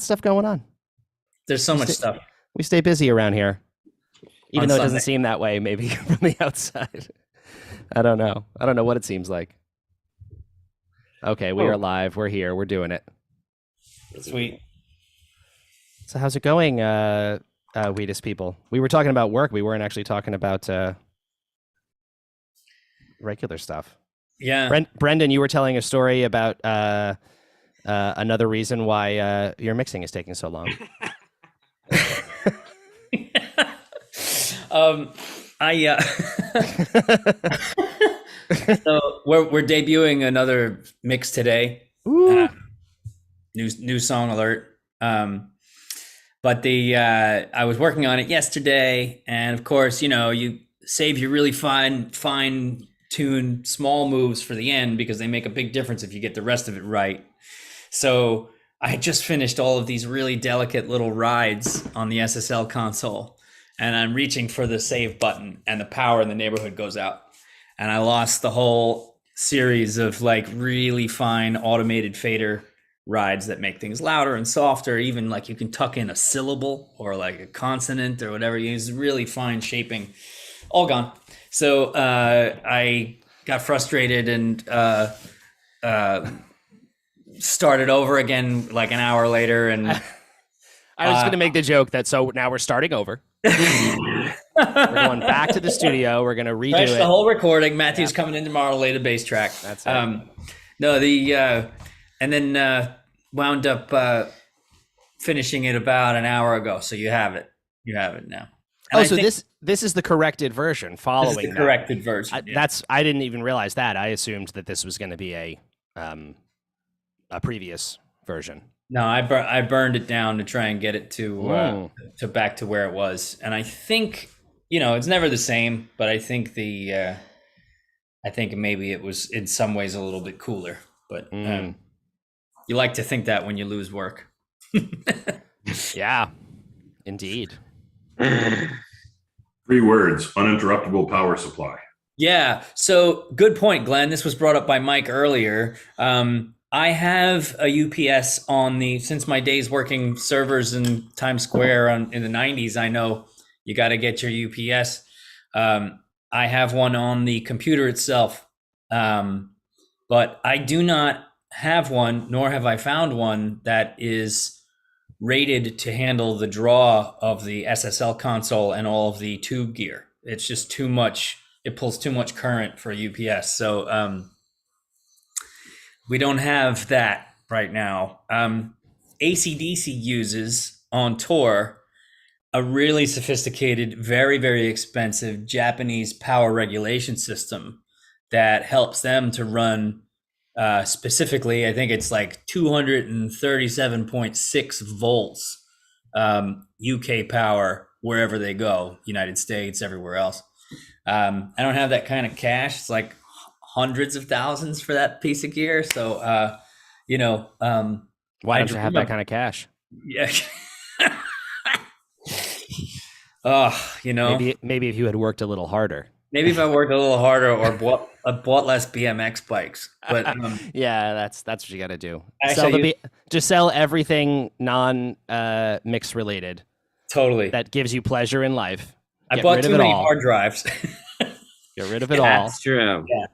stuff going on. There's so much stuff We stay busy around here, even on though it Sunday. doesn't seem that way. Maybe from the outside. I don't know. I don't know what it seems like. Okay, we are Oh, live. We're here. We're doing it. Sweet. So how's it going, Wheatus people? We were talking about work. We weren't actually talking about regular stuff. Yeah. Brendan, you were telling a story about another reason why your mixing is taking so long. I so we're debuting another mix today. Ooh. New song alert. But the I was working on it yesterday, and of course, you save your really fine tuned small moves for the end because they make a big difference if you get the rest of it right. So I had just finished all of these really delicate little rides on the SSL console, and I'm reaching for the save button, and the power in the neighborhood goes out, and I lost the whole series of like really fine automated fader rides that make things louder and softer. Even like you can tuck in a syllable or like a consonant or whatever. You use really fine shaping, all gone. So I got frustrated and started over again like an hour later. And I was going to make the joke that so now we're starting over. We're going back to the studio. We're going to redo fresh it. the whole recording. Matthew's coming in tomorrow to lay the bass track. That's it. No, and then wound up finishing it about an hour ago. So you have it. You have it now. And So this is the corrected version following this is the that. corrected version. I didn't even realize that. I assumed that this was going to be a previous version. No, I burned it down to try and get it to back to where it was. And I think, it's never the same, but I think I think maybe it was in some ways a little bit cooler. But you like to think that when you lose work. Yeah, indeed. 3 words: uninterruptible power supply. Yeah. So good point, Glenn. This was brought up by Mike earlier. I have a UPS since my days working servers in Times Square in the 90s, I know you got to get your UPS. I have one on the computer itself. But I do not have one, nor have I found one that is rated to handle the draw of the SSL console and all of the tube gear. It's just too much. It pulls too much current for UPS. So we don't have that right now. AC/DC uses on tour a really sophisticated, very, very expensive Japanese power regulation system that helps them to run specifically, I think it's like 237.6 volts UK power wherever they go, United States, everywhere else. I don't have that kind of cash. It's like hundreds of thousands for that piece of gear. So, Why don't you have that kind of cash? Yeah. Maybe if you had worked a little harder. Maybe if I worked a little harder or bought less BMX bikes. But yeah, that's what you got to do. Actually, Just sell everything non mix related. Totally. That gives you pleasure in life. I bought too many hard drives. Get rid of it all. That's true. Yeah.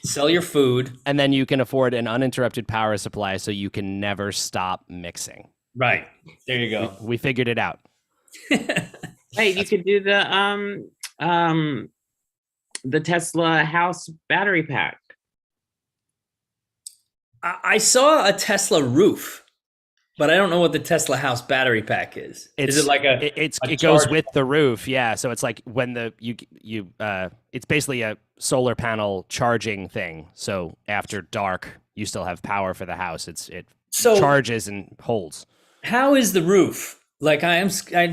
Sell your food. And then you can afford an uninterrupted power supply so you can never stop mixing. Right. There you go. We figured it out. Hey, you could do the Tesla house battery pack. I saw a Tesla roof, but I don't know what the Tesla house battery pack is. Is it like it goes with the roof? Yeah. So it's like when it's basically a solar panel charging thing. So after dark, you still have power for the house. It charges and holds. How is the roof? Like I'm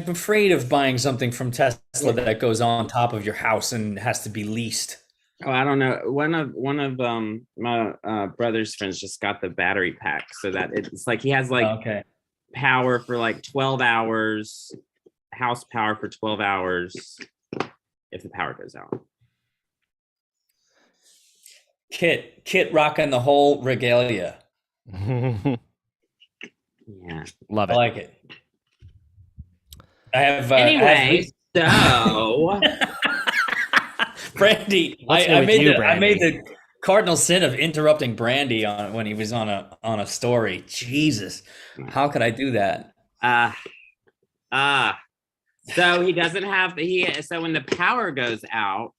afraid of buying something from Tesla that goes on top of your house and has to be leased. Oh, I don't know. One of my brother's friends just got the battery pack, so that it's like he has power for like 12 hours, house power for 12 hours if the power goes out. Kit rocking the whole regalia. Yeah. Love I it. like it. I have Anyway, so Brandy. What's new I with made you, the I made Brandy? the cardinal sin of interrupting Brandy on when he was on a story. Jesus, how could I do that? So he doesn't have so when the power goes out,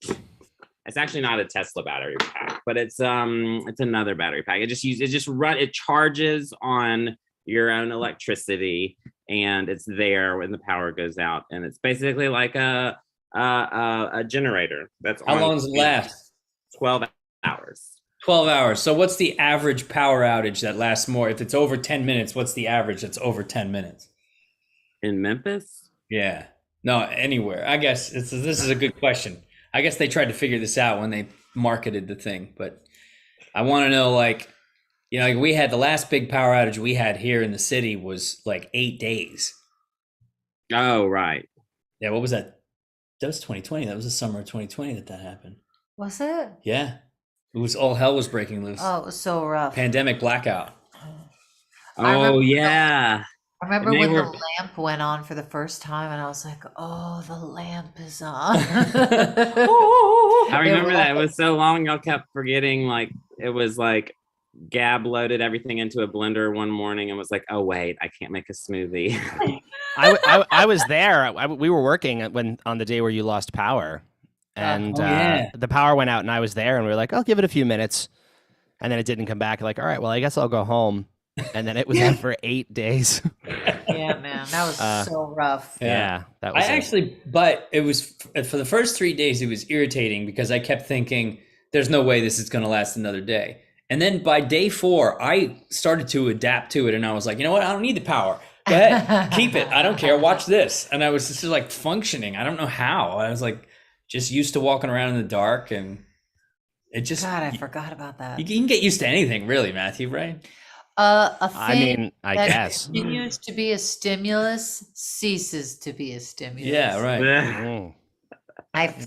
it's actually not a Tesla battery pack, but it's another battery pack. It charges on your own electricity, and it's there when the power goes out, and it's basically like a generator that's How long does it last? 12 hours. 12 hours. So what's the average power outage that lasts more? If it's over 10 minutes, what's the average that's over 10 minutes? In Memphis? Yeah. No, anywhere. I guess this is a good question. I guess they tried to figure this out when they marketed the thing, but I want to know, we had the last big power outage we had here in the city was like 8 days. Oh, right. Yeah. What was that? That was 2020. That was the summer of 2020 that happened. Was it? Yeah. It was all hell was breaking loose. Oh, it was so rough. Pandemic blackout. Oh, yeah. I remember when the lamp went on for the first time, and I was like, "Oh, the lamp is on." I remember that. It was so long, y'all kept forgetting. Like, it was like Gab loaded everything into a blender one morning and was like, "Oh wait, I can't make a smoothie." I was there. We were working on the day where you lost power, and the power went out, and I was there, and we were like, "I'll give it a few minutes," and then it didn't come back. Like, all right, well, I guess I'll go home. And then it was out for 8 days. Yeah, man, that was so rough. Yeah, that was. But it was for the first 3 days. It was irritating because I kept thinking, "There's no way this is going to last another day." And then by day 4, I started to adapt to it, and I was like, "You know what? I don't need the power. Go ahead, keep it. I don't care. Watch this." And I was just like functioning. I don't know how. I was like just used to walking around in the dark, and it just. God, I forgot about that. You can get used to anything, really, Matthew, right? A thing I mean, I guess. continues to be a stimulus ceases to be a stimulus. Yeah, right.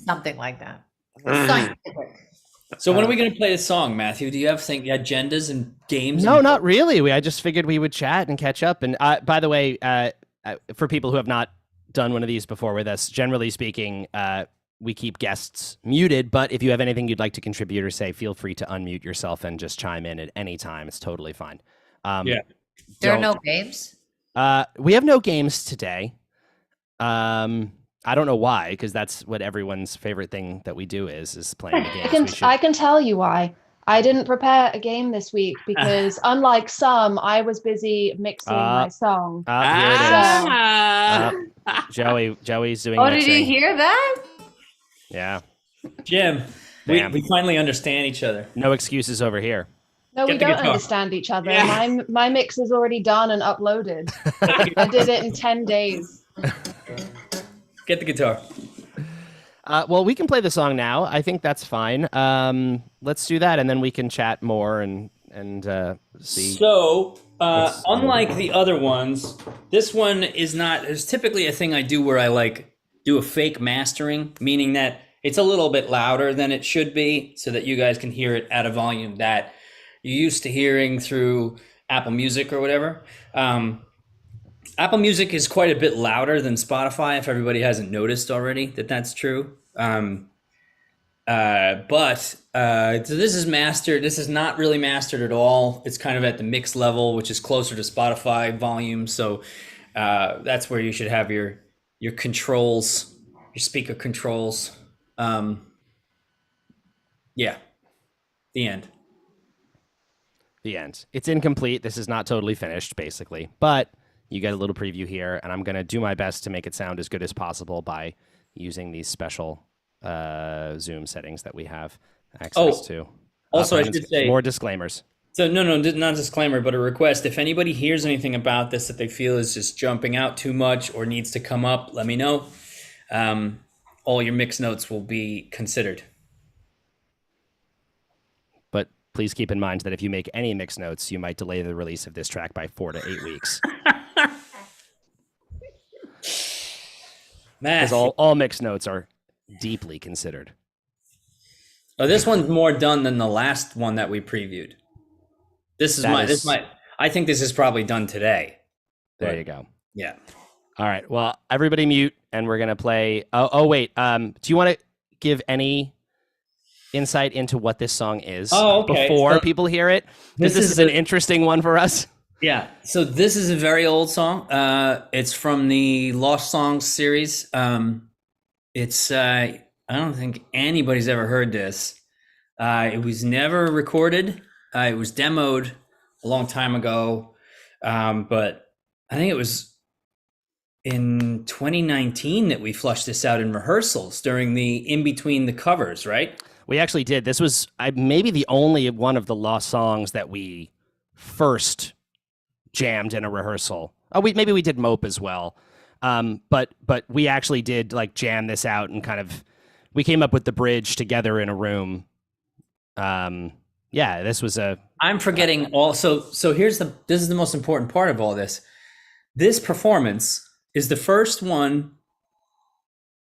Something like that. Scientific. So when are we going to play this song, Matthew? Do you have agendas and games? No, not really. I just figured we would chat and catch up. And by the way, for people who have not done one of these before with us, generally speaking, we keep guests muted, but if you have anything you'd like to contribute or say, feel free to unmute yourself and just chime in at any time. It's totally fine. There are no games? We have no games today. I don't know why, because that's what everyone's favorite thing that we do is playing the games. I can tell you why. I didn't prepare a game this week because unlike some, I was busy mixing my song. Here it is. Joey's doing mixing. Did you hear that? Yeah. Jim, we finally understand each other. No excuses over here. No, we don't understand each other. Yeah. My mix is already done and uploaded. I did it in 10 days. Get the guitar. Well, we can play the song now. I think that's fine. Let's do that, and then we can chat more and see. So, unlike the other ones, this one is not. There's typically a thing I do where I do a fake mastering, meaning that it's a little bit louder than it should be, so that you guys can hear it at a volume that you're used to hearing through Apple Music or whatever. Apple Music is quite a bit louder than Spotify, if everybody hasn't noticed already that's true. So this is mastered. This is not really mastered at all. It's kind of at the mix level, which is closer to Spotify volume. So that's where you should have your controls, your speaker controls. Yeah, the end. The end. It's incomplete. This is not totally finished, basically, but you get a little preview here, and I'm going to do my best to make it sound as good as possible by using these special Zoom settings that we have access to. Also, I should say... More disclaimers. So, no, not a disclaimer, but a request. If anybody hears anything about this that they feel is just jumping out too much or needs to come up, let me know. All your mix notes will be considered. But please keep in mind that if you make any mix notes, you might delay the release of this track by 4 to 8 weeks. Because all mix notes are deeply considered. Oh, this one's more done than the last one that we previewed. I think this is probably done today. There you go. Yeah. All right. Well, everybody mute, and we're gonna play. Oh wait. Do you want to give any insight into what this song is before people hear it? This is an interesting one for us. Yeah. So this is a very old song. It's from the Lost Songs series. It's I don't think anybody's ever heard this. It was never recorded. It was demoed a long time ago, but I think it was in 2019 that we flushed this out in rehearsals during the in between the covers, right? We actually did. This was maybe the only one of the Lost Songs that we first jammed in a rehearsal. Oh, maybe we did Mope as well, but we actually did like jam this out and kind of we came up with the bridge together in a room. Yeah, this was a. I'm forgetting also. So this is the most important part of all this. This performance is the first one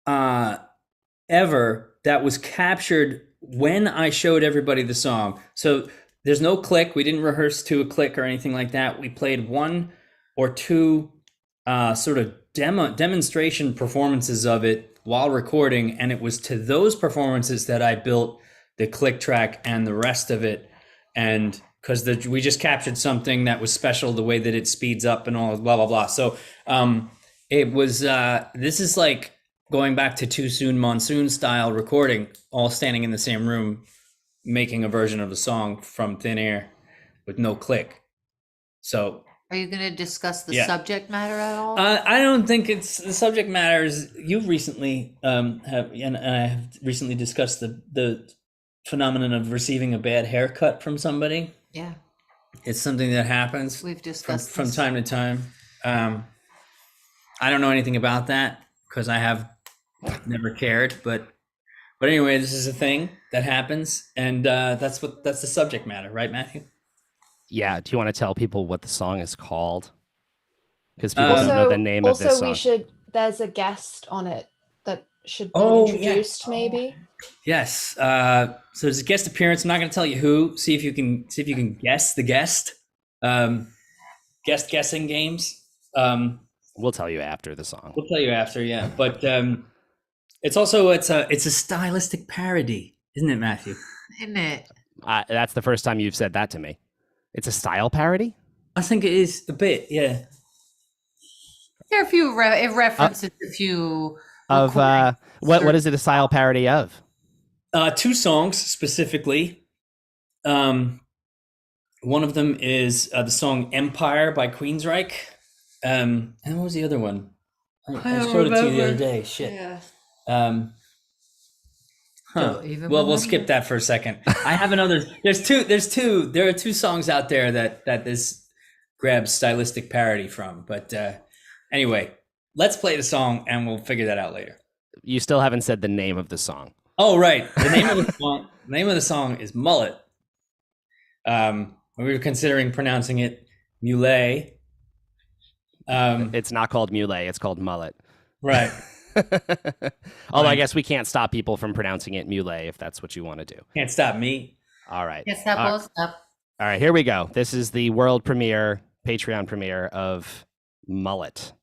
ever that was captured when I showed everybody the song. So there's no click. We didn't rehearse to a click or anything like that. We played one or two sort of demonstration performances of it while recording, and it was to those performances that I built the click track and the rest of it. And because we just captured something that was special, the way that it speeds up and all blah blah blah. So it was this is like going back to Too Soon Monsoon style recording, all standing in the same room making a version of the song from thin air with no click. So are you going to discuss the subject matter at all? I don't think it's the subject matter. Is you recently have recently discussed the phenomenon of receiving a bad haircut from somebody. Yeah, it's something that happens. We've discussed from time to time. I don't know anything about that because I have never cared, but anyway, this is a thing that happens, and that's the subject matter, right, Matthew? Yeah. Do you want to tell people what the song is called? Because people don't know the name of this song. Also, there's a guest on it that should be introduced, maybe. Yes. So there's a guest appearance. I'm not going to tell you who. See if you can guess the guest. Guest guessing games. We'll tell you after the song. We'll tell you after, yeah. But it's a stylistic parody, isn't it, Matthew? Isn't it? That's the first time you've said that to me. It's a style parody? I think it is a bit, yeah. There are a few it references a few of what is it a style parody of? Two songs specifically. One of them is the song "Empire" by Queensryche. And what was the other one? I showed it to you the other day. Shit. Yeah. Well, we'll skip that for a second. I have another. There are two songs out there that this grabs stylistic parody from. But anyway, let's play the song and we'll figure that out later. You still haven't said the name of the song. Oh, right. The name of the song is Mullet. We were considering pronouncing it Mullet. It's not called Mullet. It's called Mullet. Right. Although I guess we can't stop people from pronouncing it Mullet if that's what you want to do. Can't stop me. All right. Can't stop both up. All right, here we go. This is the world premiere, Patreon premiere of Mullet.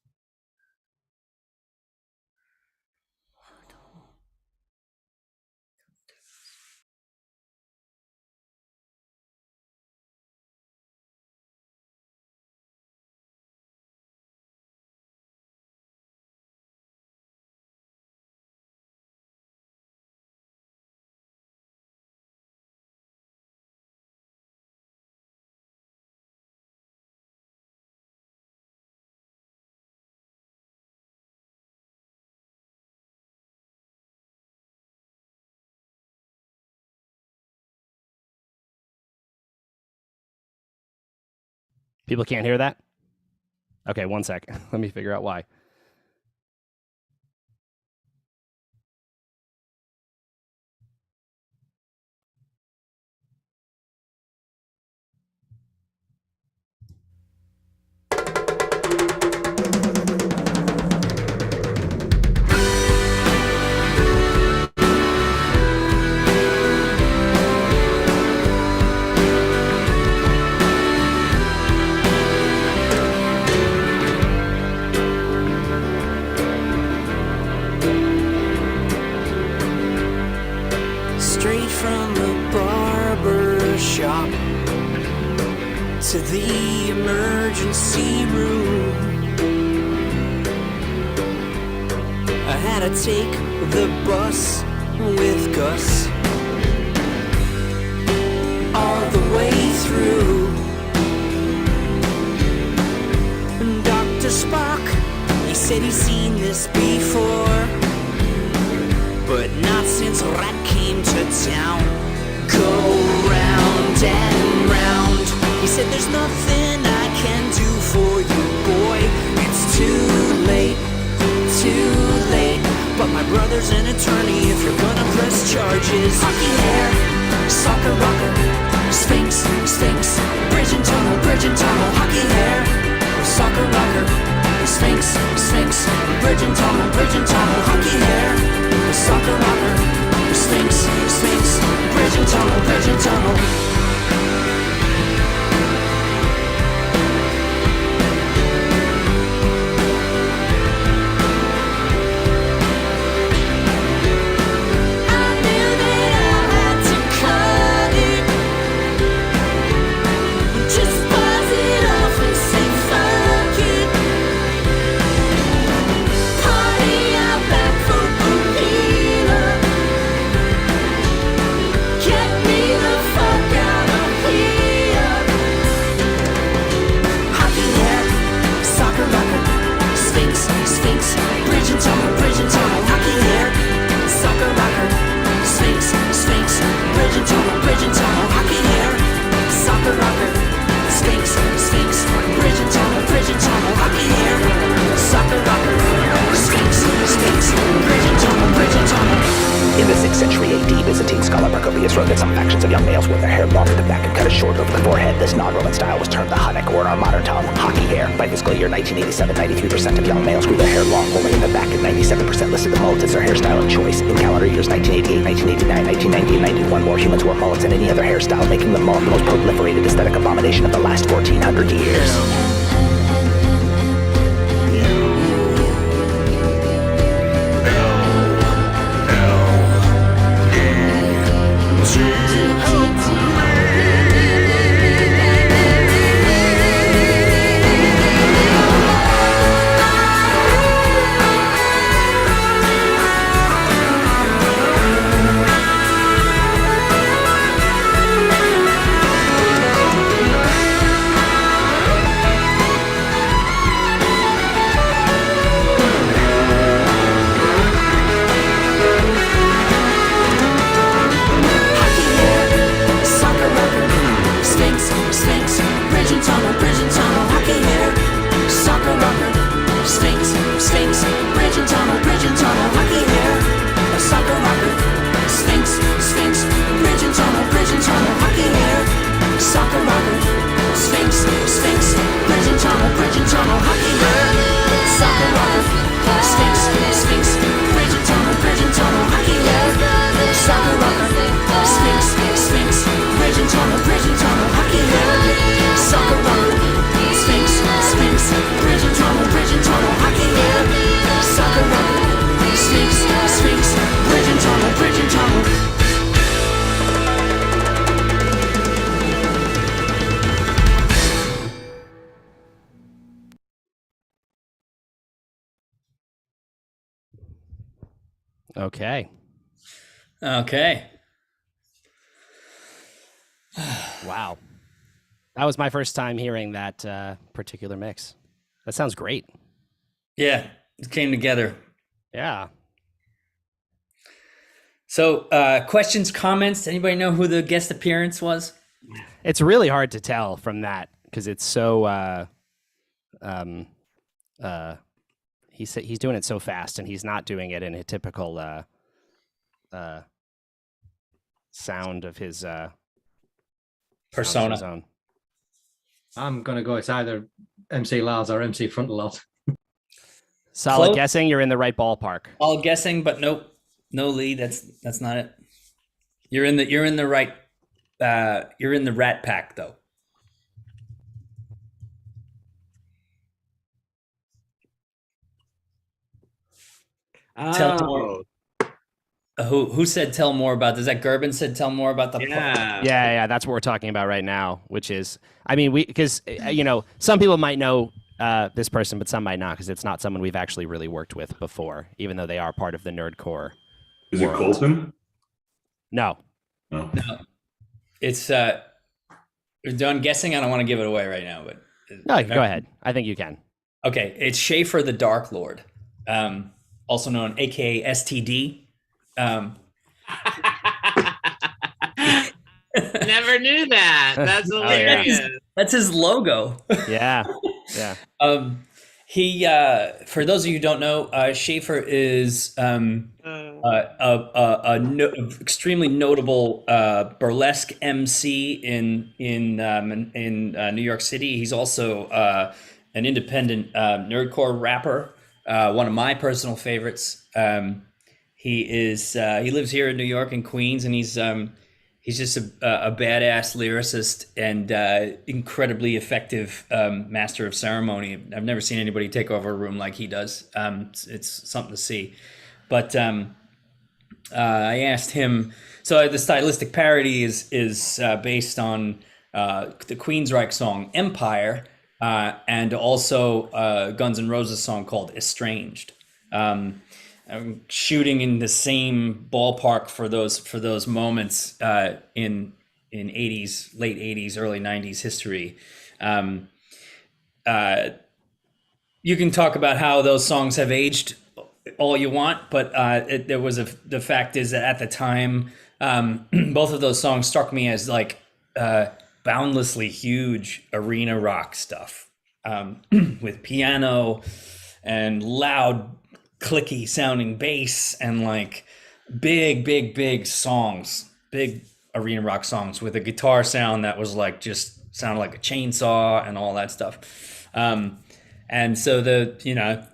People can't hear that? Okay, 1 sec. Let me figure out why. from the barber shop to the emergency room. I had to take the bus with Gus all the way through. Dr. Spock, he said he's seen this before, but not since Rat came to town. Go round and round. He said there's nothing I can do for you, boy. It's too late, too late. But my brother's an attorney if you're gonna press charges. Hockey hair, soccer rocker, Sphinx, Sphinx, bridge and tunnel, hockey hair, soccer rocker, Sphinx, Sphinx, bridge and tunnel, hockey hair, soccer rocker, Sphinx, Sphinx, bridge and tunnel. In the 6th century AD, Byzantine scholar Procopius wrote that some factions of young males wore their hair long at the back and cut it short over the forehead. This non-Roman style was termed the Hunnic, or in our modern tongue, hockey hair. By fiscal year 1987, 93% of young males grew their hair long only in the back, and 97% listed the mullet as their hairstyle of choice. In calendar years 1988, 1989, 1990, and 91, more humans wore mullets than any other hairstyle, making the mullet the most proliferated aesthetic abomination of the last 1400 years. Okay. Okay. Wow. That was my first time hearing that particular mix. That sounds great. Yeah, it came together. Yeah. So, questions, comments? Anybody know who the guest appearance was? It's really hard to tell from that because it's so he's doing it so fast, and he's not doing it in a typical sound of his persona. I'm gonna go. It's either MC Lars or MC Frontalot. Solid guessing. You're in the right ballpark. All guessing, but nope, no Lee. That's not it. You're in the right. You're in the Rat Pack though. Oh, Who said tell more about this? That Gerben said tell more about the Yeah, that's what we're talking about right now, which is, I mean, because some people might know this person, but some might not, because it's not someone we've actually really worked with before, even though they are part of the Nerdcore. Is it Colton? No. No. It's we're done guessing. I don't want to give it away right now, but no, go ahead. I think you can. Okay, it's Schaefer the Dark Lord, also known aka STD. Never knew that. That's hilarious. That's his logo. Yeah. He for those of you who don't know, Schaefer is extremely notable burlesque MC in New York City. He's also an independent nerdcore rapper, one of my personal favorites. He lives here in New York in Queens, and he's just a badass lyricist and incredibly effective master of ceremony. I've never seen anybody take over a room like he does. It's something to see. But I asked him. So the stylistic parody is based on the Queensryche song "Empire" and also Guns N' Roses song called "Estranged." I'm shooting in the same ballpark for those moments in 80s, late 80s, early 90s history. You can talk about how those songs have aged all you want, but the fact is that at the time, both of those songs struck me as like boundlessly huge arena rock stuff with piano and loud, clicky sounding bass and like big songs, big arena rock songs with a guitar sound that was like just sounded like a chainsaw and all that stuff. And so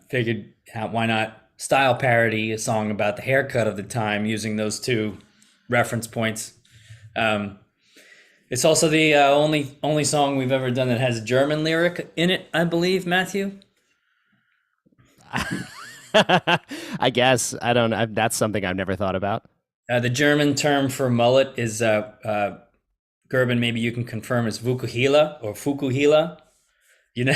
figured why not style parody a song about the haircut of the time using those two reference points. It's also the only song we've ever done that has a German lyric in it, I believe, Matthew. I guess. I don't know. That's something I've never thought about. The German term for mullet is, Gerben, maybe you can confirm, is Vukuhila or Fukuhila. You know?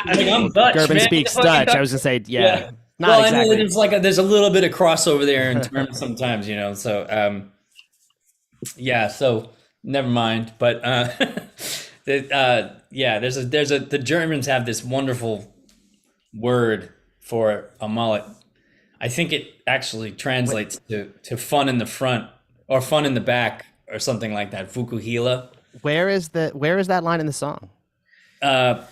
I'm Dutch, Gerben man. speaks Dutch. I was going to say, yeah. Not well, exactly. I mean, there's a little bit of crossover there in terms sometimes, so so never mind. But the Germans have this wonderful word for a mullet. I think it actually translates to fun in the front or fun in the back or something like that. Fukuhila. Where is that line in the song? So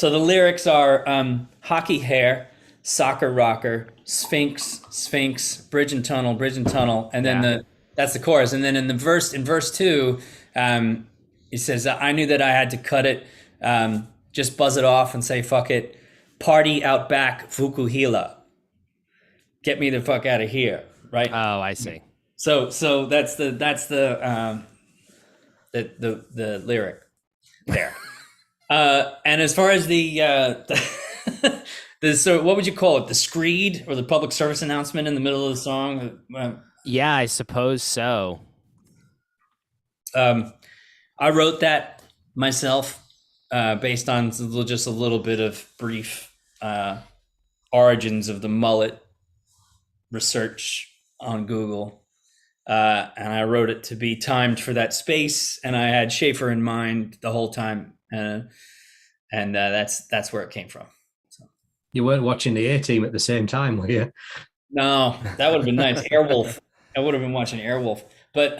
the lyrics are hockey hair, soccer rocker, sphinx, bridge and tunnel, and then that's the chorus. And then in verse 2, he says, "I knew that I had to cut it. Just buzz it off and say fuck it. Party out back, Fukuhila. Get me the fuck out of here." Right? Oh, I see. So that's the lyric there. And as far as so what would you call it? The screed or the public service announcement in the middle of the song? Yeah, I suppose so. I wrote that myself based on just a little bit of brief origins of the mullet research on Google. And I wrote it to be timed for that space, and I had Schaefer in mind the whole time, and that's where it came from. So. You weren't watching the A-Team at the same time, were you? No, that would have been nice. Airwolf. I would have been watching Airwolf, but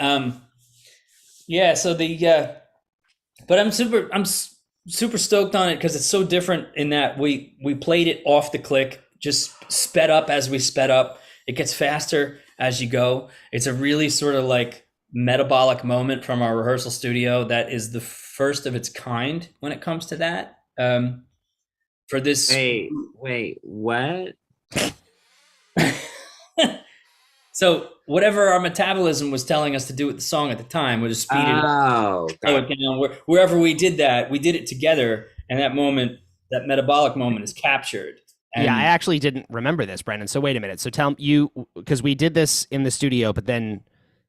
So but I'm super stoked on it because it's so different in that we played it off the click, just sped up as we sped up. It gets faster as you go. It's a really sort of like metabolic moment from our rehearsal studio that is the first of its kind when it comes to that. For this, wait, what? So whatever our metabolism was telling us to do with the song at the time, we'll just speed it up. Wherever we did that, we did it together, and that moment, that metabolic moment, is captured And yeah, I actually didn't remember this, Brendan. So wait a minute. So tell you, because we did this in the studio, but then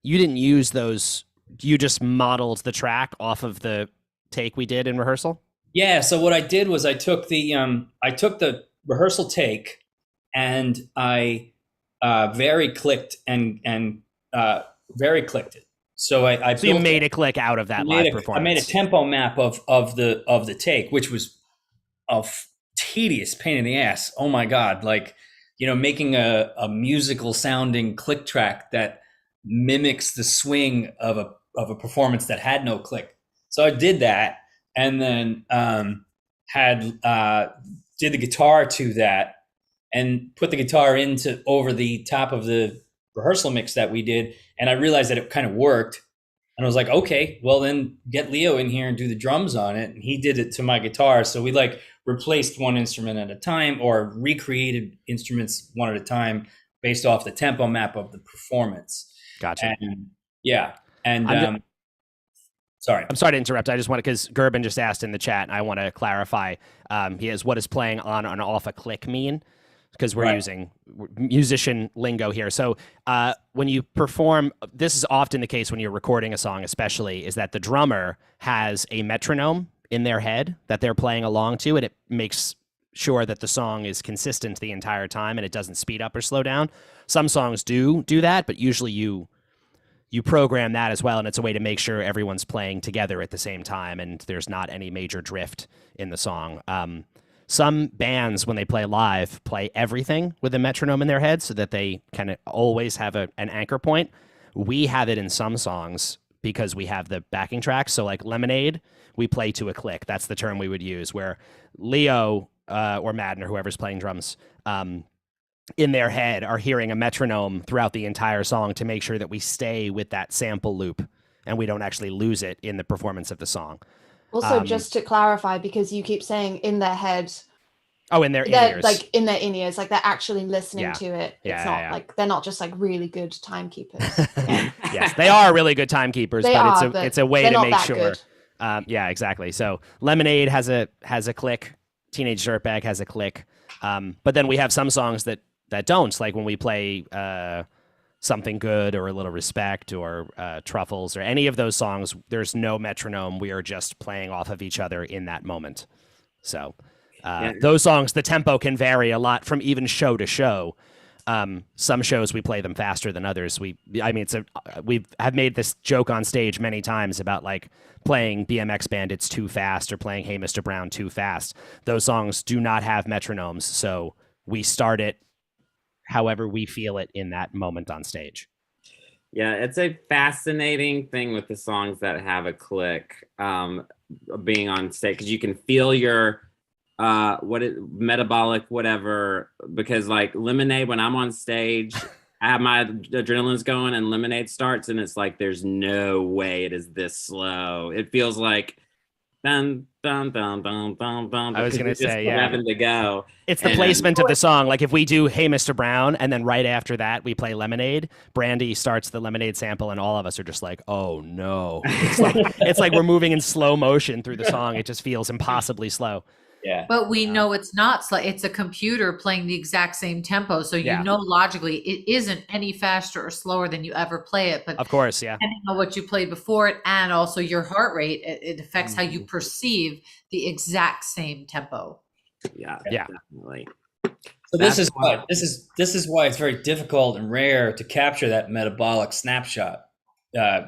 you didn't use those. You just modeled the track off of the take we did in rehearsal. Yeah. So what I did was I took the rehearsal take and I very clicked and very clicked it. So I so you made a click out of that live performance. I made a tempo map of the take, which was a tedious pain in the ass. Oh my God. Like, making a musical sounding click track that mimics the swing of a performance that had no click. So I did that and then did the guitar to that and put the guitar over the top of the rehearsal mix that we did. And I realized that it kind of worked. And I was like, okay, well then get Leo in here and do the drums on it. And he did it to my guitar. So we replaced one instrument at a time or recreated instruments one at a time based off the tempo map of the performance. Gotcha. And yeah. And sorry. I'm sorry to interrupt. I just want to, because Gerben just asked in the chat, and I want to clarify. He has, what does playing on and off a click mean? Because we're using musician lingo here. So when you perform, this is often the case when you're recording a song, especially, is that the drummer has a metronome in their head that they're playing along to, and it makes sure that the song is consistent the entire time and it doesn't speed up or slow down. Some songs do that, but usually you program that as well, and it's a way to make sure everyone's playing together at the same time and there's not any major drift in the song. Some bands, when they play live, play everything with a metronome in their head so that they kind of always have an anchor point. We have it in some songs because we have the backing tracks. So like Lemonade, we play to a click. That's the term we would use, where Leo or Madden or whoever's playing drums in their head are hearing a metronome throughout the entire song to make sure that we stay with that sample loop and we don't actually lose it in the performance of the song. Also, just to clarify, because you keep saying in their head. Oh, in their in-ears. Like in their in-ears, like they're actually listening to it. It's not yeah. like, they're not just like really good timekeepers. Yes, they are really good timekeepers, but it's a way to make sure. Yeah, exactly. So Lemonade has a click. Teenage Dirtbag has a click. But then we have some songs that don't, like when we play Something Good or A Little Respect or Truffles or any of those songs, there's no metronome. We are just playing off of each other in that moment. So those songs, the tempo can vary a lot from even show to show. Some shows we play them faster than others. We have made this joke on stage many times about like playing BMX Bandits too fast or playing Hey Mr. Brown too fast. Those songs do not have metronomes, so we start it however we feel it in that moment on stage. Yeah, it's a fascinating thing with the songs that have a click being on stage, because you can feel your metabolic whatever, because like Lemonade, when I'm on stage, I have my adrenaline's going and Lemonade starts and it's like there's no way it is this slow. It feels like dun dun dun dun dun dun. I was gonna say, yeah, having to go. It's the placement of the song. Like if we do Hey Mr. Brown and then right after that we play Lemonade, Brandy starts the Lemonade sample and all of us are just like, oh no. It's like we're moving in slow motion through the song. It just feels impossibly slow. Yeah. But we know it's not slow. It's a computer playing the exact same tempo. So you know logically it isn't any faster or slower than you ever play it. But of course, yeah. Depending on what you played before it and also your heart rate, it affects how you perceive the exact same tempo. Yeah. Definitely. So this is why it's very difficult and rare to capture that metabolic snapshot,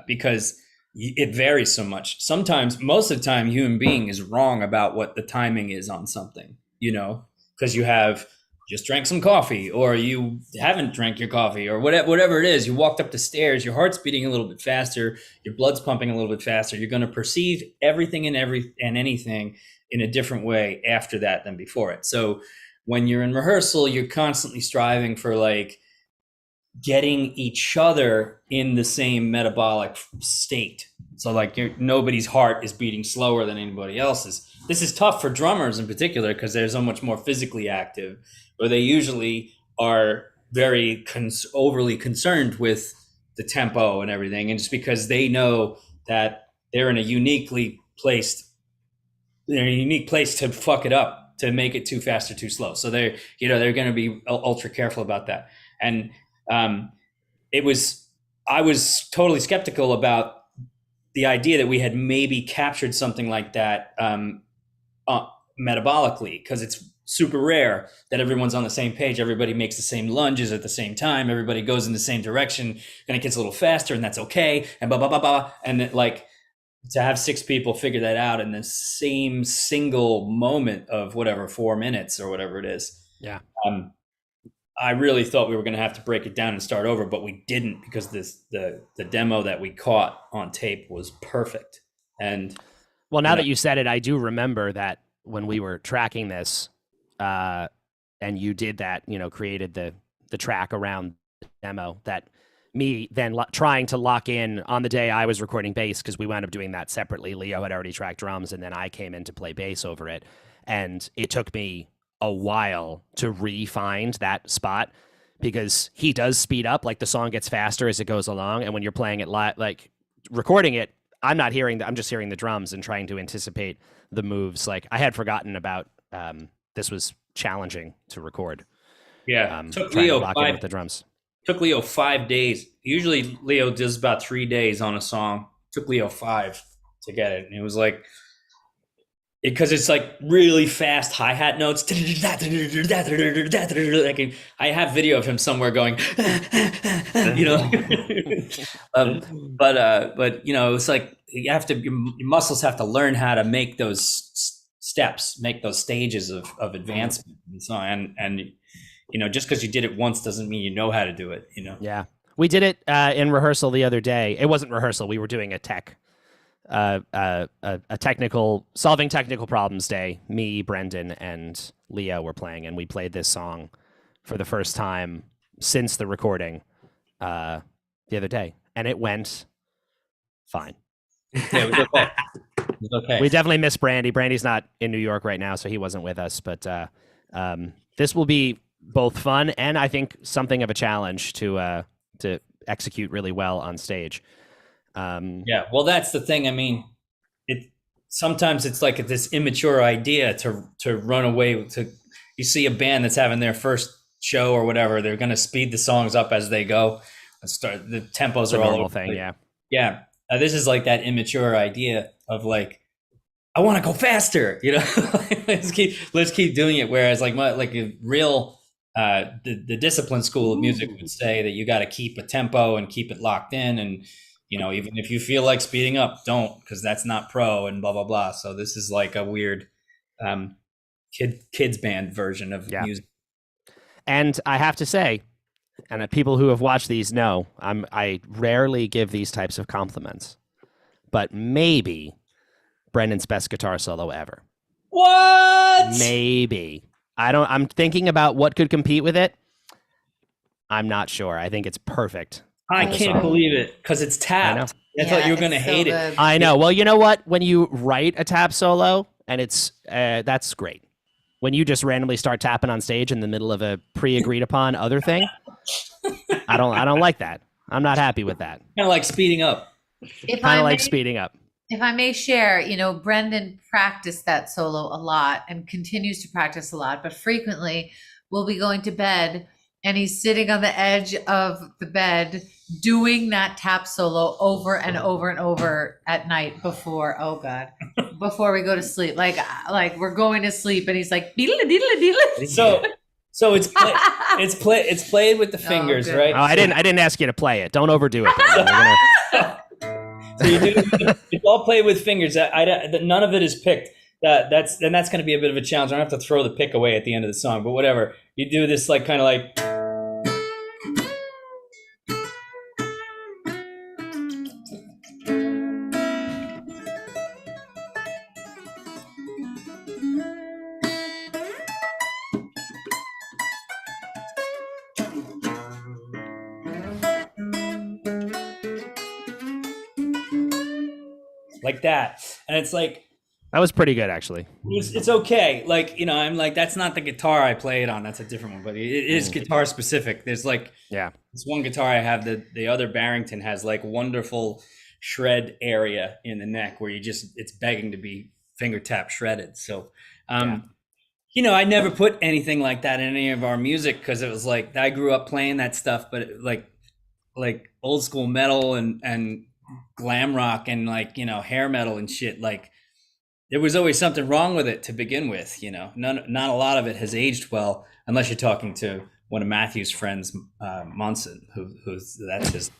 because it varies so much. Sometimes, most of the time, human being is wrong about what the timing is on something, because you have just drank some coffee or you haven't drank your coffee or whatever it is. You walked up the stairs, your heart's beating a little bit faster, your blood's pumping a little bit faster. You're going to perceive everything and anything in a different way after that than before it. So when you're in rehearsal, you're constantly striving for like getting each other in the same metabolic state. So like nobody's heart is beating slower than anybody else's. This is tough for drummers in particular because they're so much more physically active, but they usually are very overly concerned with the tempo and everything. And just because they know that they're in a unique place to fuck it up to make it too fast or too slow. So they're going to be ultra careful about that. And I was totally skeptical about the idea that we had maybe captured something like that metabolically, because it's super rare that everyone's on the same page. Everybody makes the same lunges at the same time. Everybody goes in the same direction, and it gets a little faster, and that's okay. And blah, blah, blah, blah. And then, like, to have 6 people figure that out in the same single moment of whatever, 4 minutes or whatever it is. Yeah. I really thought we were going to have to break it down and start over, but we didn't, because the demo that we caught on tape was perfect. And well, now that you said it, I do remember that when we were tracking this, and you did that, created the track around the demo, that me then trying to lock in on the day I was recording bass, because we wound up doing that separately. Leo had already tracked drums, and then I came in to play bass over it. And it took me a while to re-find that spot, because he does speed up, like the song gets faster as it goes along. And when you're playing it live, like recording it, I'm not hearing I'm just hearing the drums and trying to anticipate the moves. Like, I had forgotten about this was challenging to record. Yeah, took Leo to lock in with the drums. Took Leo 5 days. Usually Leo does about 3 days on a song. Took Leo 5 to get it. And it was like, because it's like really fast hi-hat notes. I have video of him somewhere going, but it's like your muscles have to learn how to make those steps, make those stages of advancement. And so, and just because you did it once doesn't mean you know how to do it, Yeah. We did it in rehearsal the other day. It wasn't rehearsal. We were doing a solving technical problems day. Me, Brendan, and Leo were playing, and we played this song for the first time since the recording the other day, and it went fine. Yeah, it was okay. It was okay. We definitely miss Brandy. Brandy's not in New York right now, so he wasn't with us, but this will be both fun and I think something of a challenge to execute really well on stage. Yeah, well, that's the thing. I mean, sometimes it's like this immature idea to run away to. You see a band that's having their first show or whatever, they're going to speed the songs up as they go. Start the tempos are all over thing. Yeah, yeah. This is like that immature idea of like, I want to go faster. Let's keep doing it. Whereas like a real. The discipline school of music would say that you got to keep a tempo and keep it locked in, and even if you feel like speeding up, don't, because that's not pro and blah blah blah. So this is like a weird kids band version of music. And I have to say, and people who have watched these know, I rarely give these types of compliments, but maybe Brendan's best guitar solo ever. What? Maybe. I'm thinking about what could compete with it. I'm not sure. I think it's perfect. I can't believe it, because it's tapped. I thought you were going to hate it. I know. Well, you know what? When you write a tap solo, and it's that's great. When you just randomly start tapping on stage in the middle of a pre-agreed upon other thing, I don't like that. I'm not happy with that. Kind of like speeding up. Speeding up. If I may share, Brendan practiced that solo a lot and continues to practice a lot, but frequently we'll be going to bed and he's sitting on the edge of the bed doing that tap solo over and over and over at night before we go to sleep. Like we're going to sleep and he's like, beedle, beedle, beedle. So it's played with the fingers, right? Oh, I didn't ask you to play it. Don't overdo it. So it's all played with fingers. None of it is picked. That's going to be a bit of a challenge. I don't have to throw the pick away at the end of the song, but whatever. You do this like kind of like. Like that, and it's like that was pretty good actually. It's okay. Like I'm like, that's not the guitar I play it on. That's a different one, but it is guitar specific. There's like this one guitar I have. The other Barrington has like wonderful shred area in the neck where it's begging to be finger tap shredded. So You know, I never put anything like that in any of our music because it was like I grew up playing that stuff, but like old school metal and glam rock and like, you know, hair metal and shit. Like there was always something wrong with it to begin with. You know, not a lot of it has aged well, unless you're talking to one of Matthew's friends, Monson, who's that's just